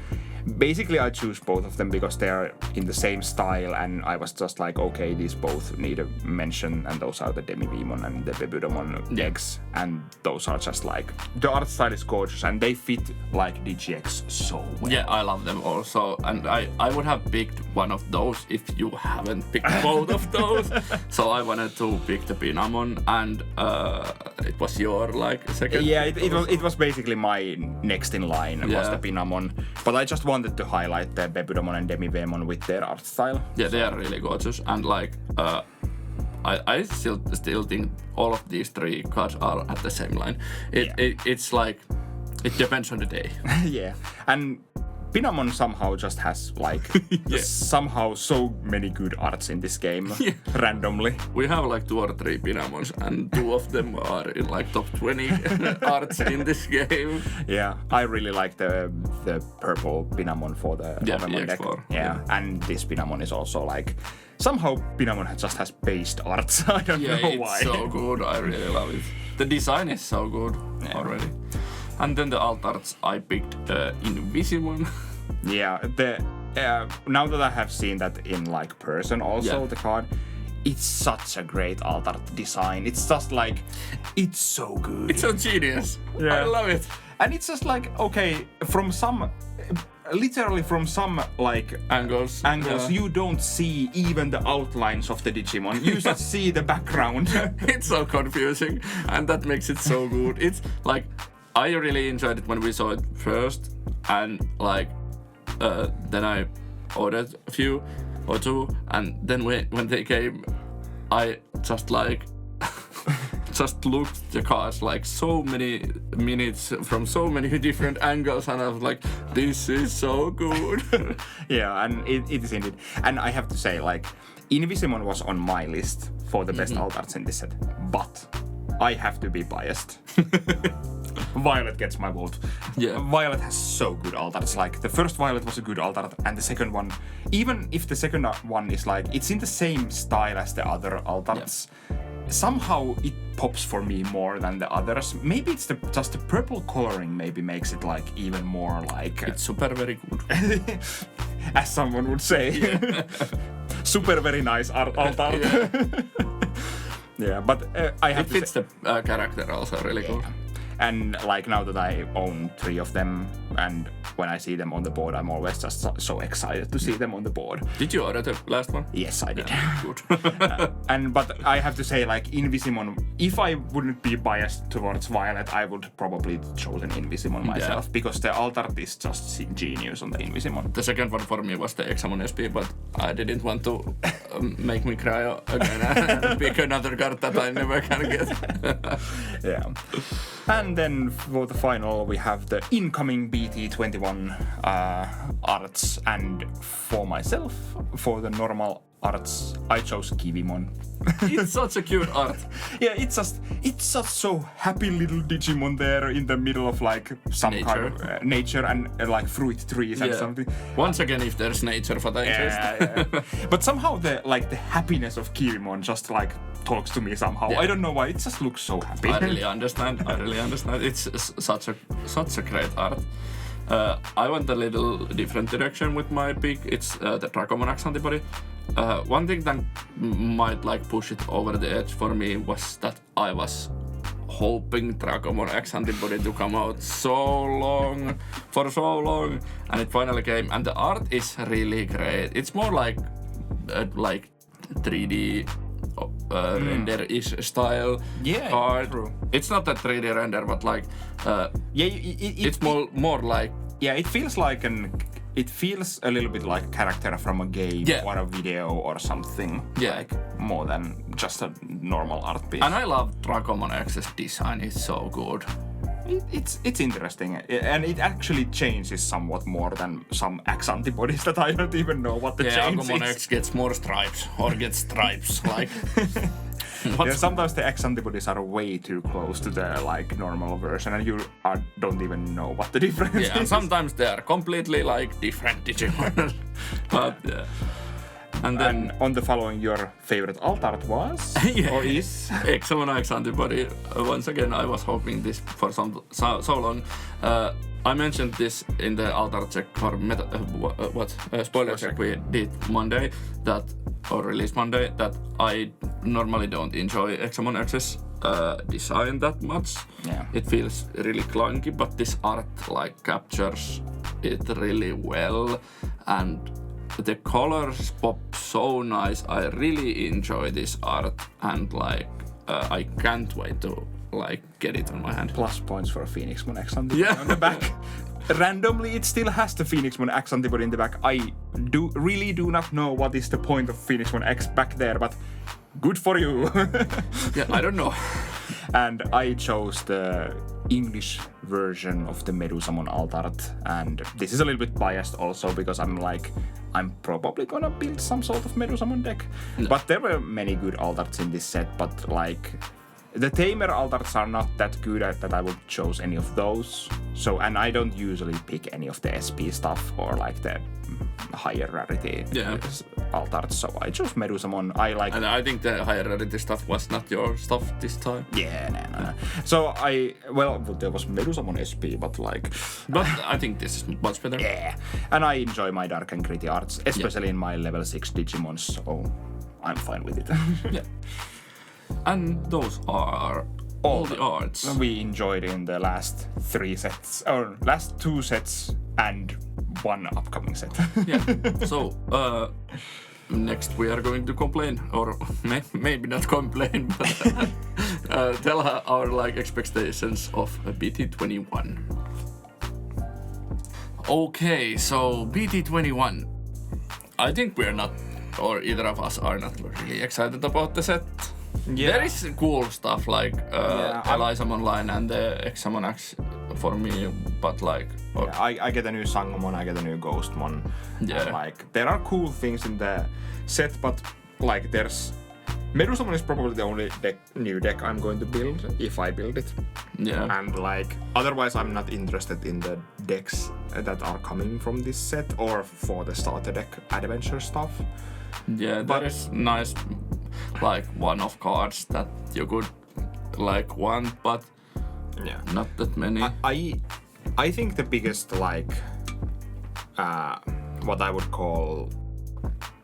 Basically, I choose both of them because they are in the same style, and I was just like, okay, these both need a mention, and those are the Digimon and the BT21 X, and those are just like, the art style is gorgeous, and they fit like DGX so well. Yeah, I love them also, and I would have picked one of those if you haven't picked both of those. So I wanted to pick the Pinamon, and it was your like second. Yeah, it was basically my next in line was the Pinamon, but I just wanted to highlight the BT21 and Digimon with their art style. Yeah, they are really gorgeous, and like I still think all of these three cards are at the same line. It's like it depends on the day. Yeah, and Pinamon somehow just has like somehow so many good arts in this game randomly. We have like 2 or 3 Pinamons, and 2 of them are in like top 20 arts in this game. Yeah, I really like the purple Pinamon for the EX8 deck. floor. Yeah, and this Pinamon is also like somehow Pinamon just has based arts. I don't know why. It's so good. I really love it. The design is so good already. And then the alt arts, I picked Invisimon. Yeah, now that I have seen that in like person also, the card, it's such a great alt art design. It's just like, it's so good. It's so genius. Yeah. I love it. And it's just like, okay, literally from some like angles, you don't see even the outlines of the Digimon. You just see the background. It's so confusing, and that makes it so good. It's like, I really enjoyed it when we saw it first, and like then I ordered a few or 2, and then when they came, I just like just looked at the cards like so many minutes from so many different angles, and I was like, this is so good. Yeah, and it is indeed. And I have to say, like, Invisimon was on my list for the best alt arts in this set, but I have to be biased. Violet gets my vote. Yeah. Violet has so good alt arts. Like, the first Violet was a good alt art, and the second one, even if the second one is like, it's in the same style as the other alt arts, somehow it pops for me more than the others. Maybe it's just the purple coloring maybe makes it like even more like... It's super very good. As someone would say. Yeah. Super very nice alt art. Yeah, but I have to say... It fits the character also really good. And like now that I own 3 of them, and when I see them on the board, I'm always just so excited to see them on the board. Did you order the last one? Yes, I did. Yeah, good. But I have to say, like, Invisimon, if I wouldn't be biased towards Violet, I would probably chosen Invisimon myself, because the alt art is just genius on the Invisimon. The second one for me was the Examon SP, but I didn't want to make me cry again and pick another card that I never can get. Yeah. And then for the final, we have the incoming BT21 arts, and for myself, for the normal arts, I chose Kivimon. It's such a cute art. Yeah, it's just so happy little Digimon there in the middle of like some kind of nature and like fruit trees and something. Once again, if there's nature for the interest. Yeah. But somehow the happiness of Kivimon just like talks to me somehow. I don't know why. It just looks so happy. I really understand. It's such a great art. I went a little different direction with my pick. It's the Dragomon X antibody. One thing that might like push it over the edge for me was that I was hoping Dragomon X antibody to come out for so long, and it finally came. And the art is really great. It's more like 3D render-ish style art. True. It's not a 3D render, but like it's more like it feels like it feels a little bit like a character from a game or a video or something. Yeah. Like more than just a normal art piece. And I love Dragomon X's design. It's so good. It's interesting, and it actually changes somewhat more than some X antibodies that I don't even know what the change is. Dragomon X gets more stripes, or gets stripes, like... Sometimes the X antibodies are way too close to the like normal version, and you don't even know what the difference is. And sometimes they are completely like different Digimon. But And then on the following, your favorite alt art was or is EX8 X antibody. Once again, I was hoping this for so long. I mentioned this in the alt art check for spoiler check we did Monday release Monday, that I normally don't enjoy EX8 X's design that much. Yeah. It feels really clunky, but this art like captures it really well, and the colors pop so nice. I really enjoy this art, and like I can't wait to like get it on my hand. Plus points for a Phoenixmon X antibody on the back. Randomly, it still has the Phoenixmon X antibody in the back. I really do not know what is the point of Phoenixmon X back there, but good for you. Yeah, I don't know. And I chose the English version of the Medusamon alt art, and this is a little bit biased also because I'm probably gonna build some sort of Medusamon deck. No. But there were many good alt arts in this set, but like the Tamer alt arts are not that good that I would choose any of those. So, and I don't usually pick any of the SP stuff or like the higher rarity alt arts, so I chose Medusamon. And I think the higher rarity stuff was not your stuff this time. Yeah, no. So there was Medusamon SP, but like... But I think this is much better. Yeah, and I enjoy my dark and gritty arts, especially in my level 6 Digimon, so I'm fine with it. Yeah. And those are all the arts we enjoyed in the last 3 sets, or last 2 sets and 1 upcoming set. Yeah. So next we are going to complain, or maybe not complain, but tell our like expectations of BT21. Okay, so BT21. I think we're not, or either of us are not really excited about the set. Yeah. There is cool stuff like Elisamon Online and the EX8 X for me, but like... I get a new Sangomon, I get a new Ghostmon. Yeah. And, like, there are cool things in the set, but like there's... Medusamon is probably the only new deck I'm going to build, if I build it. Yeah. And like, otherwise I'm not interested in the decks that are coming from this set, or for the starter deck adventure stuff. Yeah, there is nice... like one-off cards that you could like want, but not that many. I think the biggest like what I would call,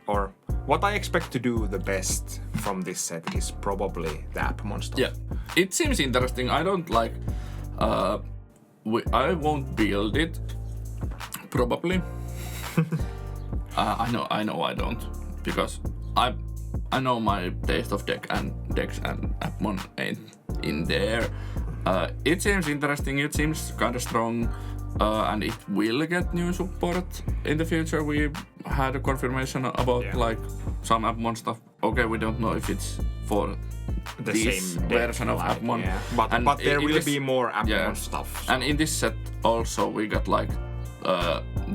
or what I expect to do the best from this set is probably the Appmon stuff. Yeah, it seems interesting. I don't like I won't build it probably. I know I don't, because I know my taste of decks and Appmon ain't in there. It seems interesting, it seems kind of strong, and it will get new support in the future. We had a confirmation about like some Appmon stuff. Okay, we don't know if it's for the this same version of Appmon. Yeah. But there will be more Appmon stuff. So. And in this set also we got like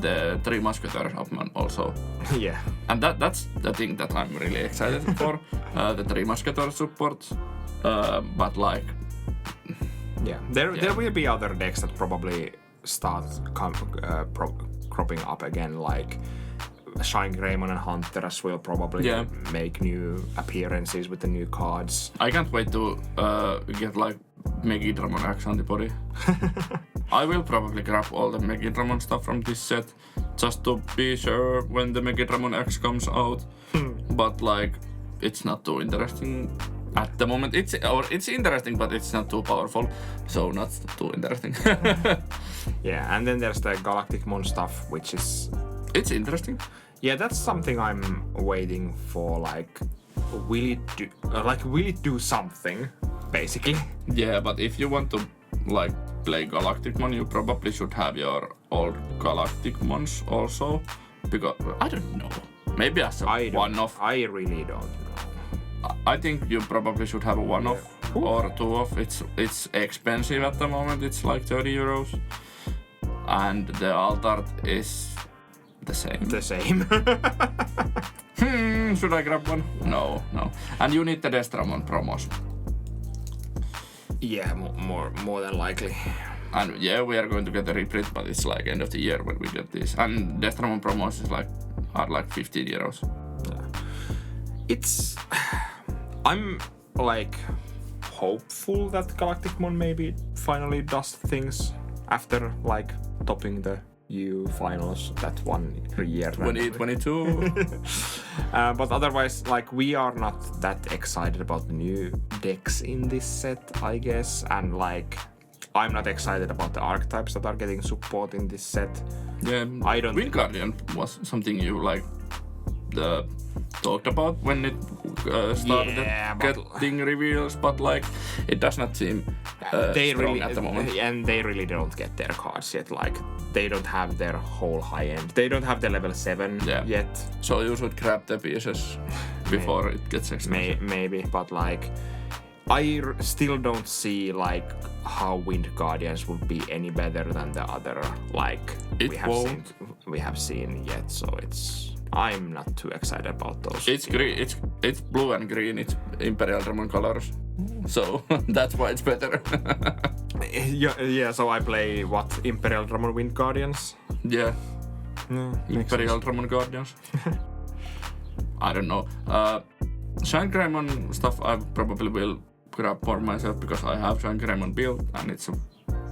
the Three Musketeers Upman also. Yeah. And that's the thing that I'm really excited for, the Three Musketeers support. But like... Yeah, there will be other decks that probably start cropping up again, like Shine Greymon and Hunter's will probably make new appearances with the new cards. I can't wait to get like Megidramon X antibody. I will probably grab all the Megidramon stuff from this set just to be sure when the Megidramon X comes out. But like, it's not too interesting at the moment. It's interesting, but it's not too powerful, so not too interesting. Yeah, and then there's the Galacticmon stuff, which is... It's interesting. Yeah, that's something I'm waiting for, like, will it do something, basically? Yeah, but if you want to, like, play Galacticmon, you probably should have your old Galacticmons also, because, I don't know, maybe as a one-off. I really don't know. I think you probably should have a one-off or two-off. It's expensive at the moment, it's like 30 euros. And the Altart is the same. Should I grab one? No. And you need the Destramon promos. Yeah, more than likely. And yeah, we are going to get a reprint, but it's like end of the year when we get this. And Destramon promos are like 15 euros. Yeah. I'm like hopeful that Galacticmon maybe finally does things after like topping the EU finals that 1 year. 2022. But otherwise, like, we are not that excited about the new decks in this set, I guess. And like, I'm not excited about the archetypes that are getting support in this set. Yeah, I don't. Wind Guardian was something you like talked about when it started getting reveals, but like it does not seem strong at the moment. And they really don't get their cards yet. Like, they don't have their whole high end. They don't have the level 7 yet. So you should grab the pieces before it gets expensive. Maybe, but like, I still don't see like how Wind Guardians would be any better than the other like we have seen yet. So I'm not too excited about those. It's green. It's blue and green. It's Imperial Dramon colors. So that's why it's better. Yeah. So I play what, Imperial Dramon Wind Guardians? Yeah. Imperial Dramon Guardians. I don't know. Shine Greymon stuff I probably will grab for myself because I have Shine Greymon built and it's a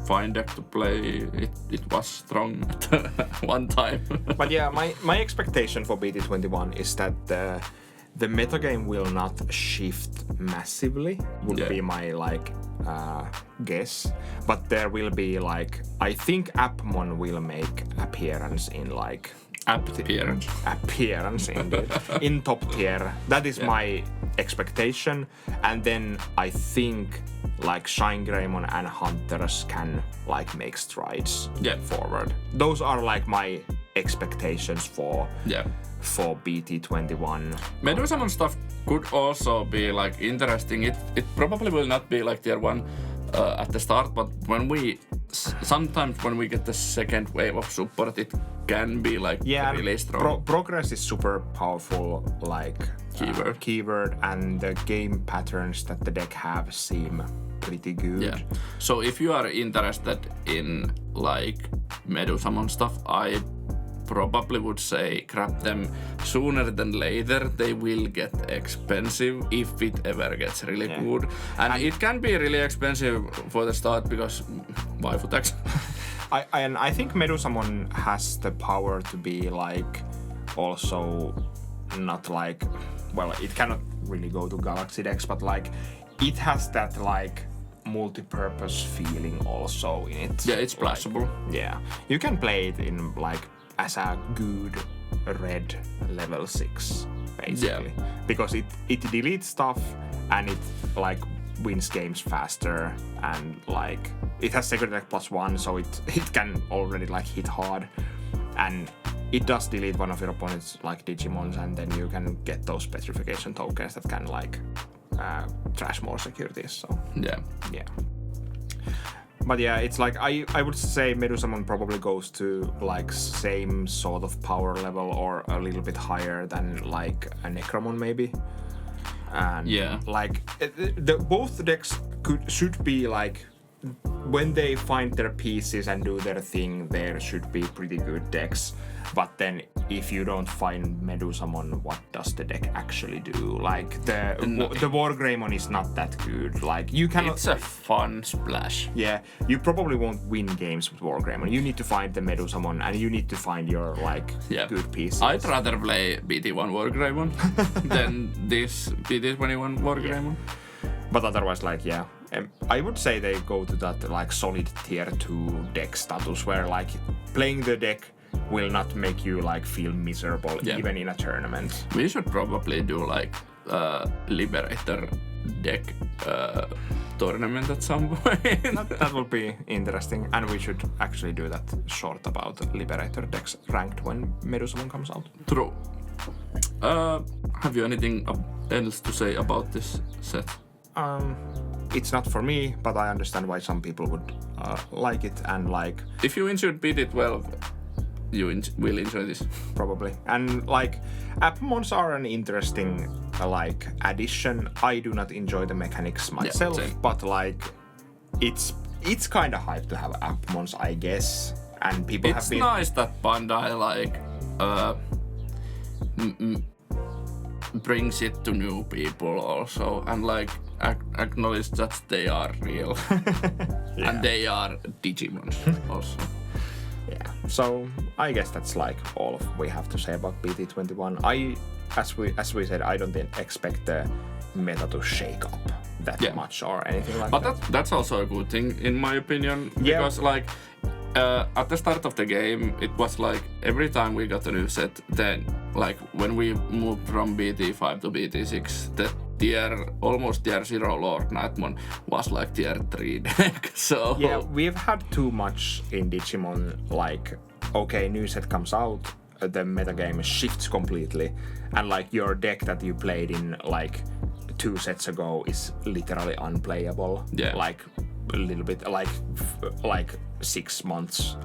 fine deck to play. It was strong at one time. But yeah, my expectation for BT21 is that the metagame will not shift massively, would be my like guess. But there will be like, I think Appmon will make appearance in like appearance indeed in top tier. That is my expectation. And then I think like Shine Greymon and Hunters can like make strides forward. Those are like my expectations for BT21. Medusamon stuff could also be like interesting. It probably will not be like tier 1 at the start, but sometimes when we get the second wave of support, it can be like really strong. Progress is super powerful, like keyword, and the game patterns that the deck have seem pretty good. Yeah. So if you are interested in like Medusamon stuff, I probably would say grab them sooner than later. They will get expensive if it ever gets really good. And it can be really expensive for the start because waifu tax. I think Medusamon has the power to be like also not like, well, it cannot really go to Galaxy decks, but like it has that like multi-purpose feeling also in it. Yeah, it's plausible. Yeah, you can play it in like as a good red level 6 basically, because it deletes stuff and it like wins games faster, and like it has secret attack +1, so it can already like hit hard, and it does delete one of your opponent's like Digimons, and then you can get those petrification tokens that can like trash more securities. So yeah. But yeah, it's like I would say Medusamon probably goes to like same sort of power level or a little bit higher than like a Necromon maybe. And like both decks should be like, when they find their pieces and do their thing, there should be pretty good decks. But then if you don't find Medusamon, what does the deck actually do? Like the Wargreymon is not that good. Like you cannot. It's a fun splash. Yeah, you probably won't win games with Wargreymon. You need to find the Medusamon and you need to find your like good pieces. I'd rather play BT1 Wargreymon than this BT21 Wargreymon. But otherwise, like I would say they go to that like solid tier 2 deck status where like playing the deck will not make you like feel miserable even in a tournament. We should probably do like Liberator deck tournament at some point. That will be interesting, and we should actually do that short about Liberator decks ranked when Medusamon comes out. True. Have you anything else to say about this set? It's not for me, but I understand why some people would like it, and like... If you enjoyed BT12, you will enjoy this. Probably. And like, Appmons are an interesting like addition. I do not enjoy the mechanics myself, but like, it's kind of hype to have Appmons, I guess. And people have been... It's nice that Bandai like brings it to new people also, and like acknowledge that they are real and they are Digimons also. Yeah, so I guess that's like all we have to say about BT21. As we said, I don't expect the meta to shake up that much or anything like that. But that's also a good thing in my opinion, because like at the start of the game, it was like every time we got a new set, then like when we moved from BT5 to BT6, the almost tier 0 Lord Nightmon was like tier 3 deck. So yeah, we've had too much in Digimon. Like, okay, new set comes out, the metagame shifts completely, and like your deck that you played in like 2 sets ago is literally unplayable. Yeah, like a little bit like 6 months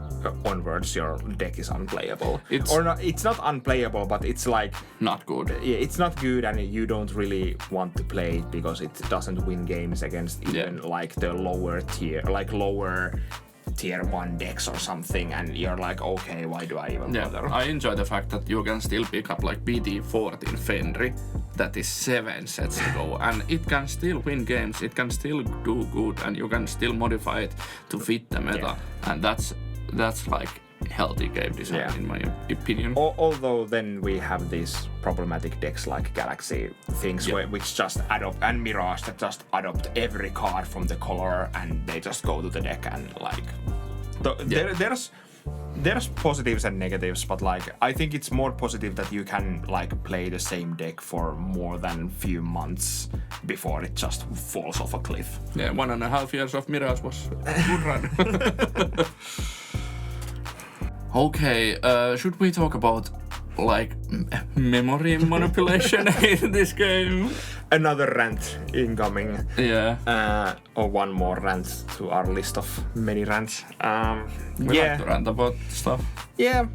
onwards, your deck is unplayable. It's not unplayable, but it's like not good. Yeah, it's not good, and you don't really want to play it because it doesn't win games against even like the lower tier 1 decks or something, and you're like, okay, why do I even bother? I enjoy the fact that you can still pick up like BT14 Fenry that is 7 sets ago, and it can still win games, it can still do good, and you can still modify it to fit the meta, and that's like healthy game design in my opinion. Although then we have these problematic decks like Galaxy things which just adopt, and Mirage that just adopt every card from the color and they just go to the deck, and like there's positives and negatives, but like I think it's more positive that you can like play the same deck for more than few months before it just falls off a cliff. Yeah, 1.5 years of Mirage was a good run. Okay, should we talk about like memory manipulation in this game? Another rant incoming. Yeah. Or one more rant to our list of many rants. We like to rant about stuff. Yeah.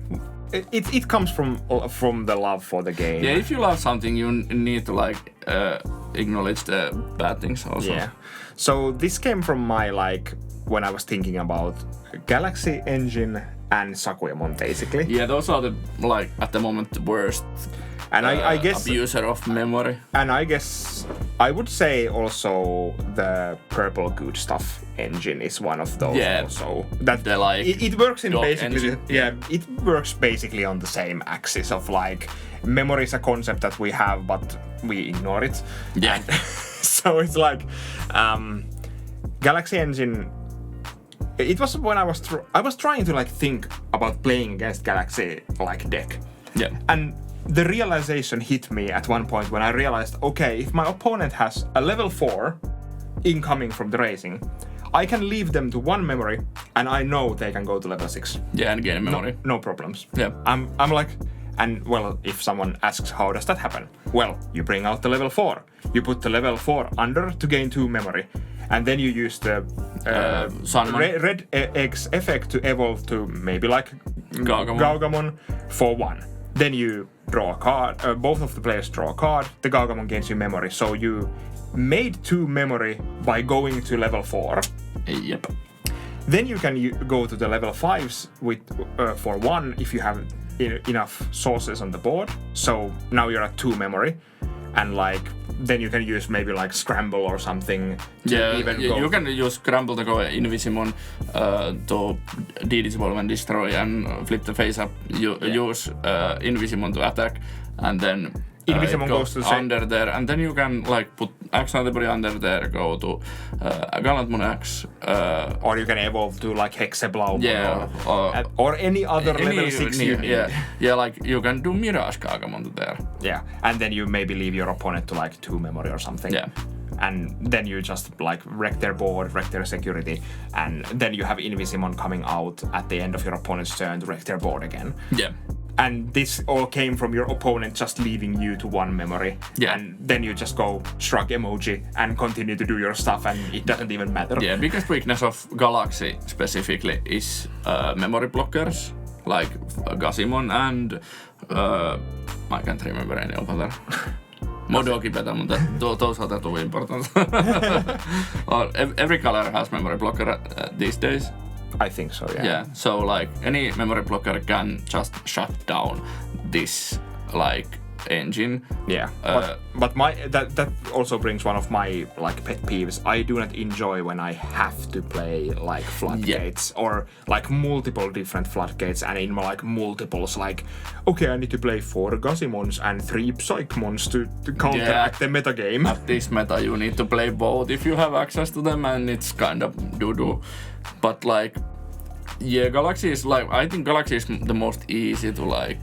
It comes from the love for the game. Yeah, if you love something, you need to like acknowledge the bad things also. Yeah. So this came from my like when I was thinking about Galaxy Engine and Sakuyamon, basically. Yeah, those are the like at the moment the worst. And I guess abuser of memory. And I guess I would say also the Purple Good Stuff engine is one of those also. That like it works in basically engine. It works basically on the same axis of like memory is a concept that we have but we ignore it. Yeah. And so it's like Galaxy Engine. It was when I was trying to like think about playing against Galaxy like deck. Yeah. And the realization hit me at one point when I realized, okay, if my opponent has a level 4 incoming from the racing, I can leave them to 1 memory and I know they can go to level 6. Yeah, and gain memory. No problems. Yeah. I'm like, and well, if someone asks how does that happen? Well, you bring out the level 4. You put the level 4 under to gain 2 memory. And then you use the red X effect to evolve to maybe like Gaugamon for 1. Then you draw a card, both of the players draw a card, the Gaugamon gains you memory. So you made 2 memory by going to level 4. Yep. Then you can go to the level 5s with for 1 if you have enough sources on the board. So now you're at 2 memory, and like then you can use maybe like Scramble or something to you can use Scramble to go Invisimon to de-dissolve and destroy and flip the face up. Use Invisimon to attack, and then Invisimon goes to under there, and then you can like put X antibody under there, go to Galantmon X. Or you can evolve to like Hexablaumon or any other level 6 you need. Yeah, like you can do Mirage Gagamon there. Yeah, and then you maybe leave your opponent to like 2 memory or something. Yeah. And then you just like wreck their board, wreck their security, and then you have Invisimon coming out at the end of your opponent's turn to wreck their board again. Yeah. And this all came from your opponent just leaving you to 1 memory. Yeah. And then you just go shrug emoji and continue to do your stuff, and it doesn't even matter. Yeah, biggest weakness of Galaxy specifically is memory blockers, like Gazimon and I can't remember any of other. Modoki better, but those are too important. Every color has memory blocker these days. I think so, yeah. Yeah, so like any memory blocker can just shut down this like engine. Yeah, but that also brings one of my like pet peeves. I do not enjoy when I have to play like floodgates or like multiple different floodgates and in like multiples. Like, okay, I need to play 4 Gazimons and 3 Psychmons to counteract the meta game. At this meta, you need to play both if you have access to them, and it's kind of doo-doo. But like, yeah, Galaxy is like, I think Galaxy is the most easy to like.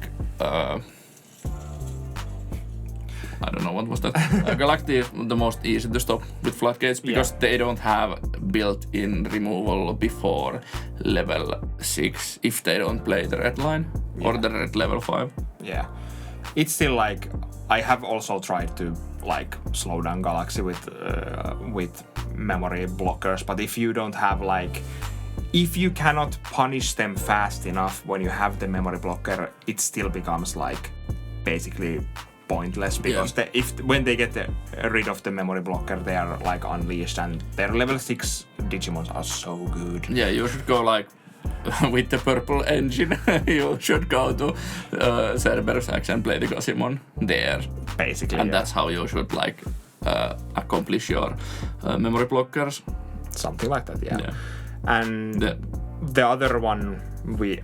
I don't know what was that. Galactic is the most easy to stop with floodgates because they don't have built-in removal before level 6 if they don't play the red line or the red level 5. Yeah, it's still like I have also tried to like slow down Galaxy with memory blockers, but if you don't have like if you cannot punish them fast enough when you have the memory blocker, it still becomes like basically pointless because when they get rid of the memory blocker, they are like unleashed, and their level 6 Digimons are so good. Yeah, you should go like with the purple engine. You should go to Cerberus X and play the Gazimon there. Basically, and that's how you should like accomplish your memory blockers. Something like that, yeah. And the other one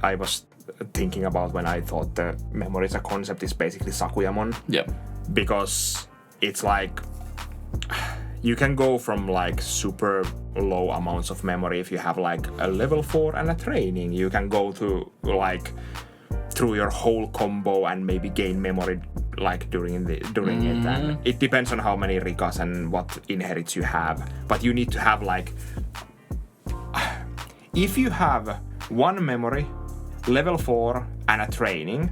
I was thinking about when I thought the memory as a concept is basically Sakuyamon. Yeah. Because it's like you can go from like super low amounts of memory if you have like a level 4 and a training. You can go to like through your whole combo and maybe gain memory like during it, and it depends on how many Rikas and what inherits you have. But you need to have like if you have 1 memory, level 4 and a training,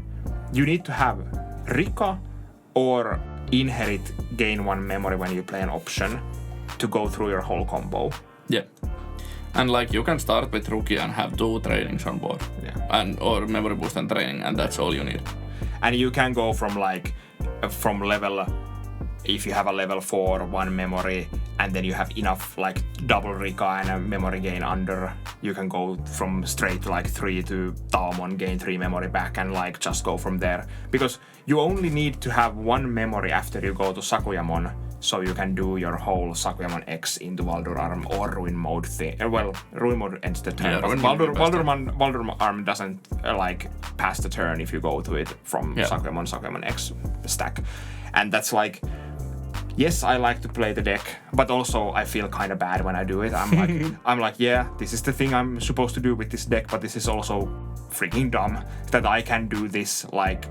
you need to have Rika or inherit gain 1 memory when you play an option to go through your whole combo. Yeah. And like you can start with Rookie and have 2 trainings on board. Yeah. And or memory boost and training, and that's all you need. And you can go from like from level, if you have a level 4, 1 memory, and then you have enough like double Rika and a memory gain under, you can go from straight to like 3 to Taomon, gain 3 memory back, and like just go from there. Because you only need to have 1 memory after you go to Sakuyamon, so you can do your whole Sakuyamon X into Valdur Arm or Ruin Mode thing. Well, Ruin Mode ends the turn, but Valdur Arm doesn't like pass the turn if you go to it from Sakuyamon X stack. And that's like, yes, I like to play the deck, but also I feel kind of bad when I do it. I'm like, yeah, this is the thing I'm supposed to do with this deck, but this is also freaking dumb that I can do this, like,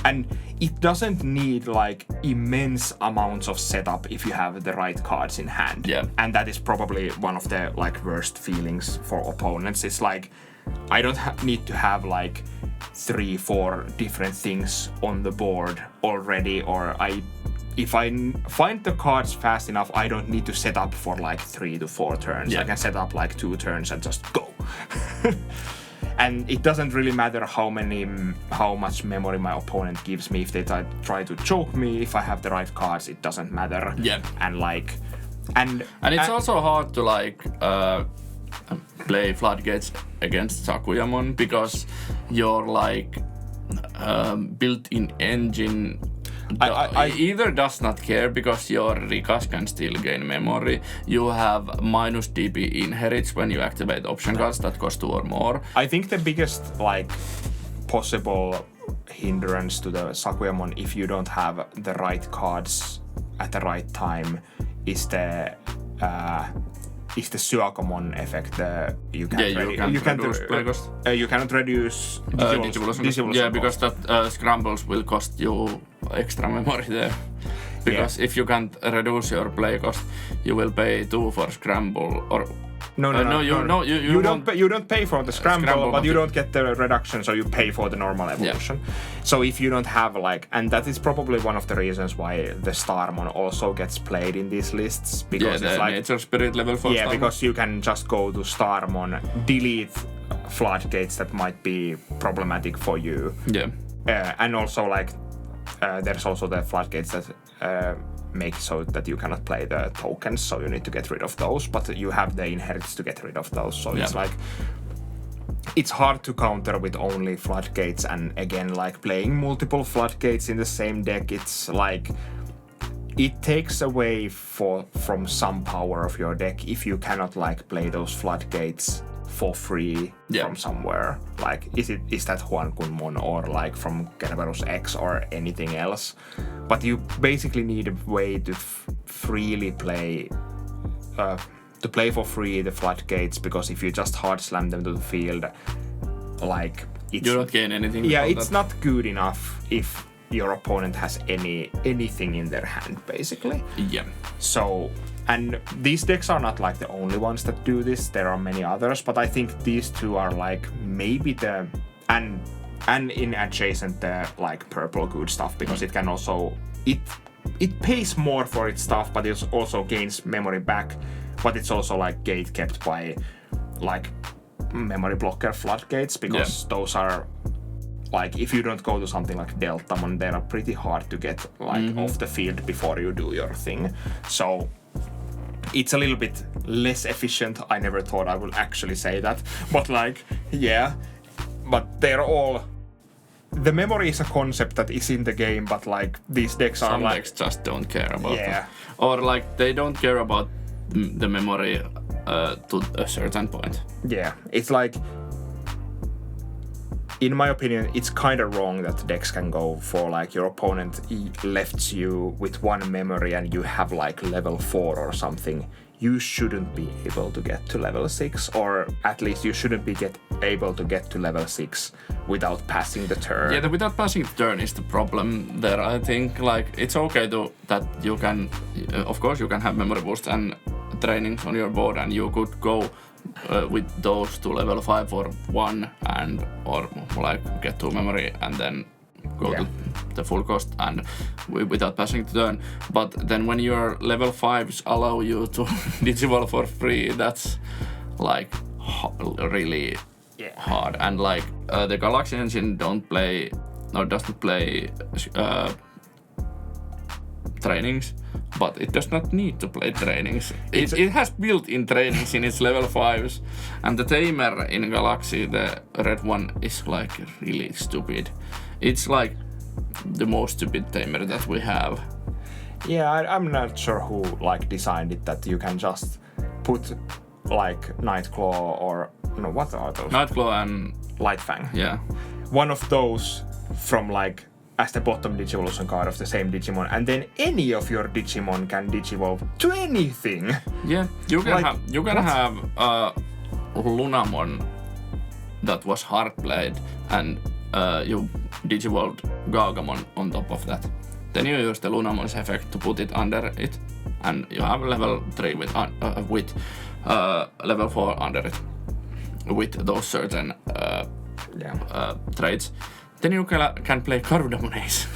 and it doesn't need like immense amounts of setup if you have the right cards in hand. Yeah. And that is probably one of the like worst feelings for opponents. It's like, I don't need to have like 3-4 different things on the board already, or I if I find the cards fast enough, I don't need to set up for like 3 to 4 turns. I can set up like 2 turns and just go. And it doesn't really matter how much memory my opponent gives me. If they try to choke me, if I have the right cards, it doesn't matter. Yeah. And like, and it's also hard to like play Floodgates against Sakuyamon because your like built-in engine either does not care because your Rikas can still gain memory. You have minus DP inherits when you activate option cards that cost 2 or more. I think the biggest like possible hindrance to the Sakuyamon if you don't have the right cards at the right time is the Suakomon effect. You cannot reduce Digivolution. Yeah, because that scrambles will cost you extra memory there. Because if you can't reduce your play cost, you will pay 2 for scramble or. You don't pay for the scramble, but you don't get the reduction, so you pay for the normal evolution. Yeah. So if you don't have like, and that is probably one of the reasons why the Starmon also gets played in these lists, because it's like nature spirit level for Starmon. Because you can just go to Starmon, delete floodgates that might be problematic for you. Yeah. And also like there's also the floodgates that make so that you cannot play the tokens, so you need to get rid of those, but you have the inherits to get rid of those, so it's like it's hard to counter with only floodgates. And again, like playing multiple floodgates in the same deck, it's like it takes away from some power of your deck if you cannot like play those floodgates for free from somewhere. Like is that Juan Kunmon or like from Kerberos X or anything else? But you basically need a way to freely play to play for free the floodgates, because if you just hard slam them to the field, like you don't gain anything. Yeah, it's not good enough if your opponent has anything in their hand, basically. Yeah. So, and these decks are not like the only ones that do this. There are many others, but I think these two are like maybe the and in adjacent the like purple good stuff, because it can also it pays more for its stuff, but it also gains memory back. But it's also like gate kept by like memory blocker floodgates, because those are like, if you don't go to something like Deltamon, they are pretty hard to get like off the field before you do your thing. So it's a little bit less efficient. I never thought I would actually say that, but like, yeah, but they're all. The memory is a concept that is in the game, but like these decks are like, decks just don't care about them. Or like they don't care about the memory to a certain point. Yeah, it's like, in my opinion, it's kind of wrong that decks can go for like your opponent lefts you with 1 memory and you have like level 4 or something. You shouldn't be able to get to level 6, or at least you shouldn't be able to get to level 6 without passing the turn. Yeah, without passing the turn is the problem there. I think like it's okay that you can, of course, you can have memory boost and trainings on your board, and you could go with those to level 5 for 1 and or like get 2 memory and then go to the full cost and without passing the turn. But then when your level 5s allow you to digivolve for free, that's like really hard. And like the Galaxy engine doesn't play trainings, but it does not need to play trainings. It has built-in trainings in its level 5s, and the tamer in Galaxy, the red one, is like really stupid. It's like the most stupid tamer that we have. Yeah, I'm not sure who like designed it, that you can just put like Nightclaw or what are those? Nightclaw and Lightfang. Yeah. One of those from like as the bottom Digivolution card of the same Digimon, and then any of your Digimon can digivolve to anything. Yeah, you can have Lunamon that was hard played, and you digivolved Gargamon on top of that. Then you use the Lunamon's effect to put it under it, and you have level 3 with level 4 under it with those certain traits. Then you can play Cardamones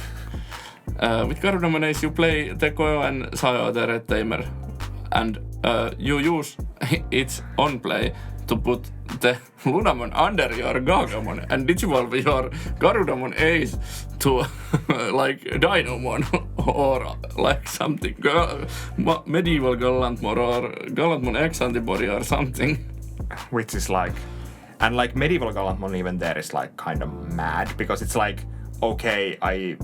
With Garudamon Ace, you play the Koyo and Sayo, the red tamer, and you use its on-play to put the Lunamon under your Gagamon and digivolve your Garudamon Ace to like Dynamon or like something, medieval Gallantmon or Gallantmon X antibody or something. Which is like, and like medieval Gallantmon even there is like kind of mad because it's like, okay, I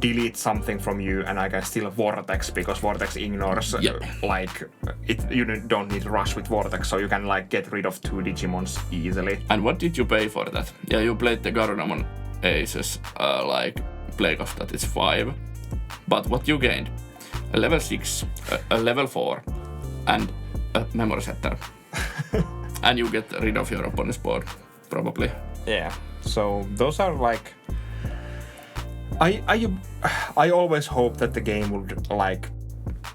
delete something from you and I can steal Vortex because Vortex ignores like it. You don't need Rush with Vortex, so you can like get rid of 2 Digimons easily. And what did you pay for that? Yeah, you played the Garudamon Aces like play cost that is 5, but what you gained? A level 6, a level 4, and a memory setter. And you get rid of your opponent's board, probably. Yeah. So those are like. I always hope that the game would like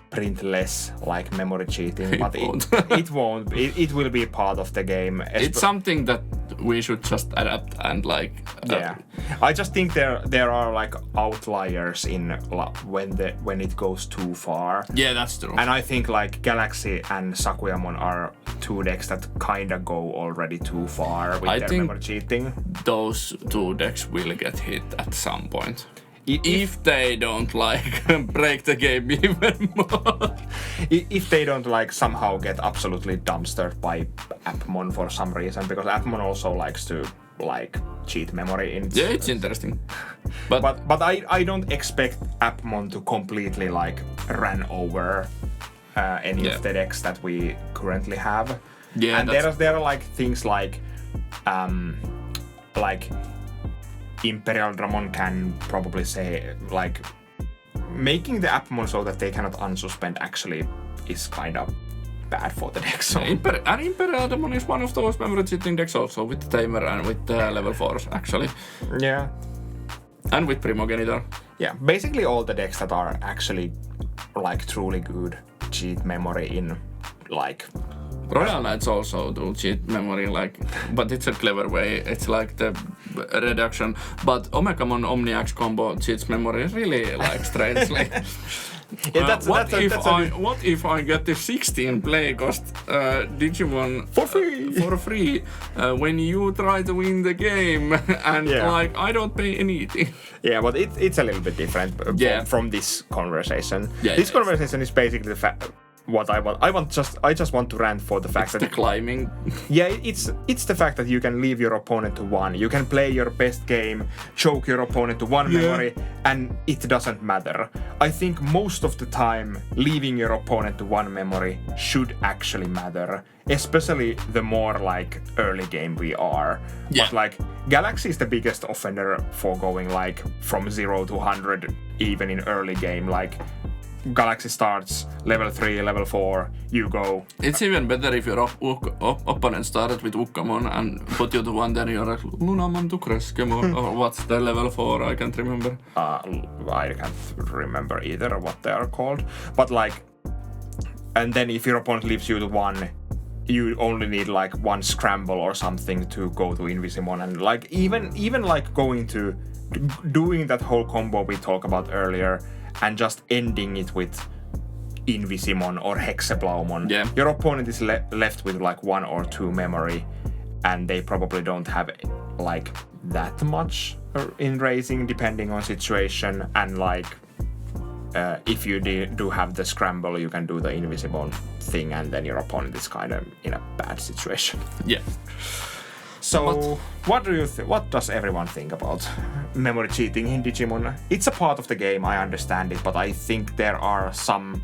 print less like memory cheating, but it won't. It will be part of the game. It's something that we should just adapt and like. Yeah, I just think there are like outliers in when it goes too far. Yeah, that's true. And I think like Galaxy and Sakuyamon are 2 decks that kinda go already too far with their memory cheating. Those 2 decks will get hit at some point. If they don't like break the game even more. If they don't like somehow get absolutely dumpstered by Appmon for some reason, because Appmon also likes to like cheat memory in. Yeah, it's interesting. But I don't expect Appmon to completely like run over any of the decks that we currently have. Yeah, and there are like things like Imperial Dramon can probably say like making the Appmon so that they cannot unsuspend actually is kind of bad for the deck. So. And Imperial Dramon is one of those memory cheating decks also with the Tamer and with the level 4s actually. Yeah. And with Primogenitor. Yeah, basically all the decks that are actually like truly good cheat memory in like. Royal Knights also do cheat memory, like, but it's a clever way. It's like the reduction. But Omegamon Omniax combo cheats memory really like strangely. Yeah, what if I get the 16 play cost Digimon for free when you try to win the game and like I don't pay anything? Yeah, but it's a little bit different from this conversation. Yeah, this conversation is basically the fact. What I just want to rant for the fact that the climbing. Yeah, it's the fact that you can leave your opponent to 1. You can play your best game, choke your opponent to 1 memory, and it doesn't matter. I think most of the time, leaving your opponent to 1 memory should actually matter, especially the more like early game we are. Yeah. But like Galaxy is the biggest offender for going like from 0 to 100 even in early game. Like Galaxy starts level 3, level 4, you go. It's even better if your opponent started with Ukkamon and put you to 1, then you're like Lunamon to Kreskemon, or what's the level 4? I can't remember. I can't remember either what they are called. But like, and then if your opponent leaves you to 1, you only need like 1 scramble or something to go to Invisimon, and like even like going to doing that whole combo we talked about earlier. And just ending it with Invisimon or Hexeblaumon. Yeah. Your opponent is left with like 1 or 2 memory, and they probably don't have like that much in raising depending on situation. And like if you do have the scramble, you can do the Invisimon thing, and then your opponent is kind of in a bad situation. Yeah. So, what do you what does everyone think about memory cheating in Digimon? It's a part of the game, I understand it, but I think there are some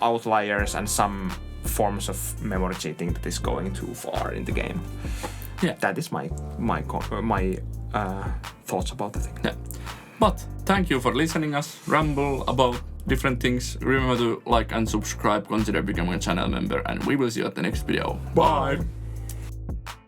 outliers and some forms of memory cheating that is going too far in the game. Yeah, that is my thoughts about the thing. Yeah, but thank you for listening us ramble about different things. Remember to like and subscribe, consider becoming a channel member, and we will see you at the next video. Bye.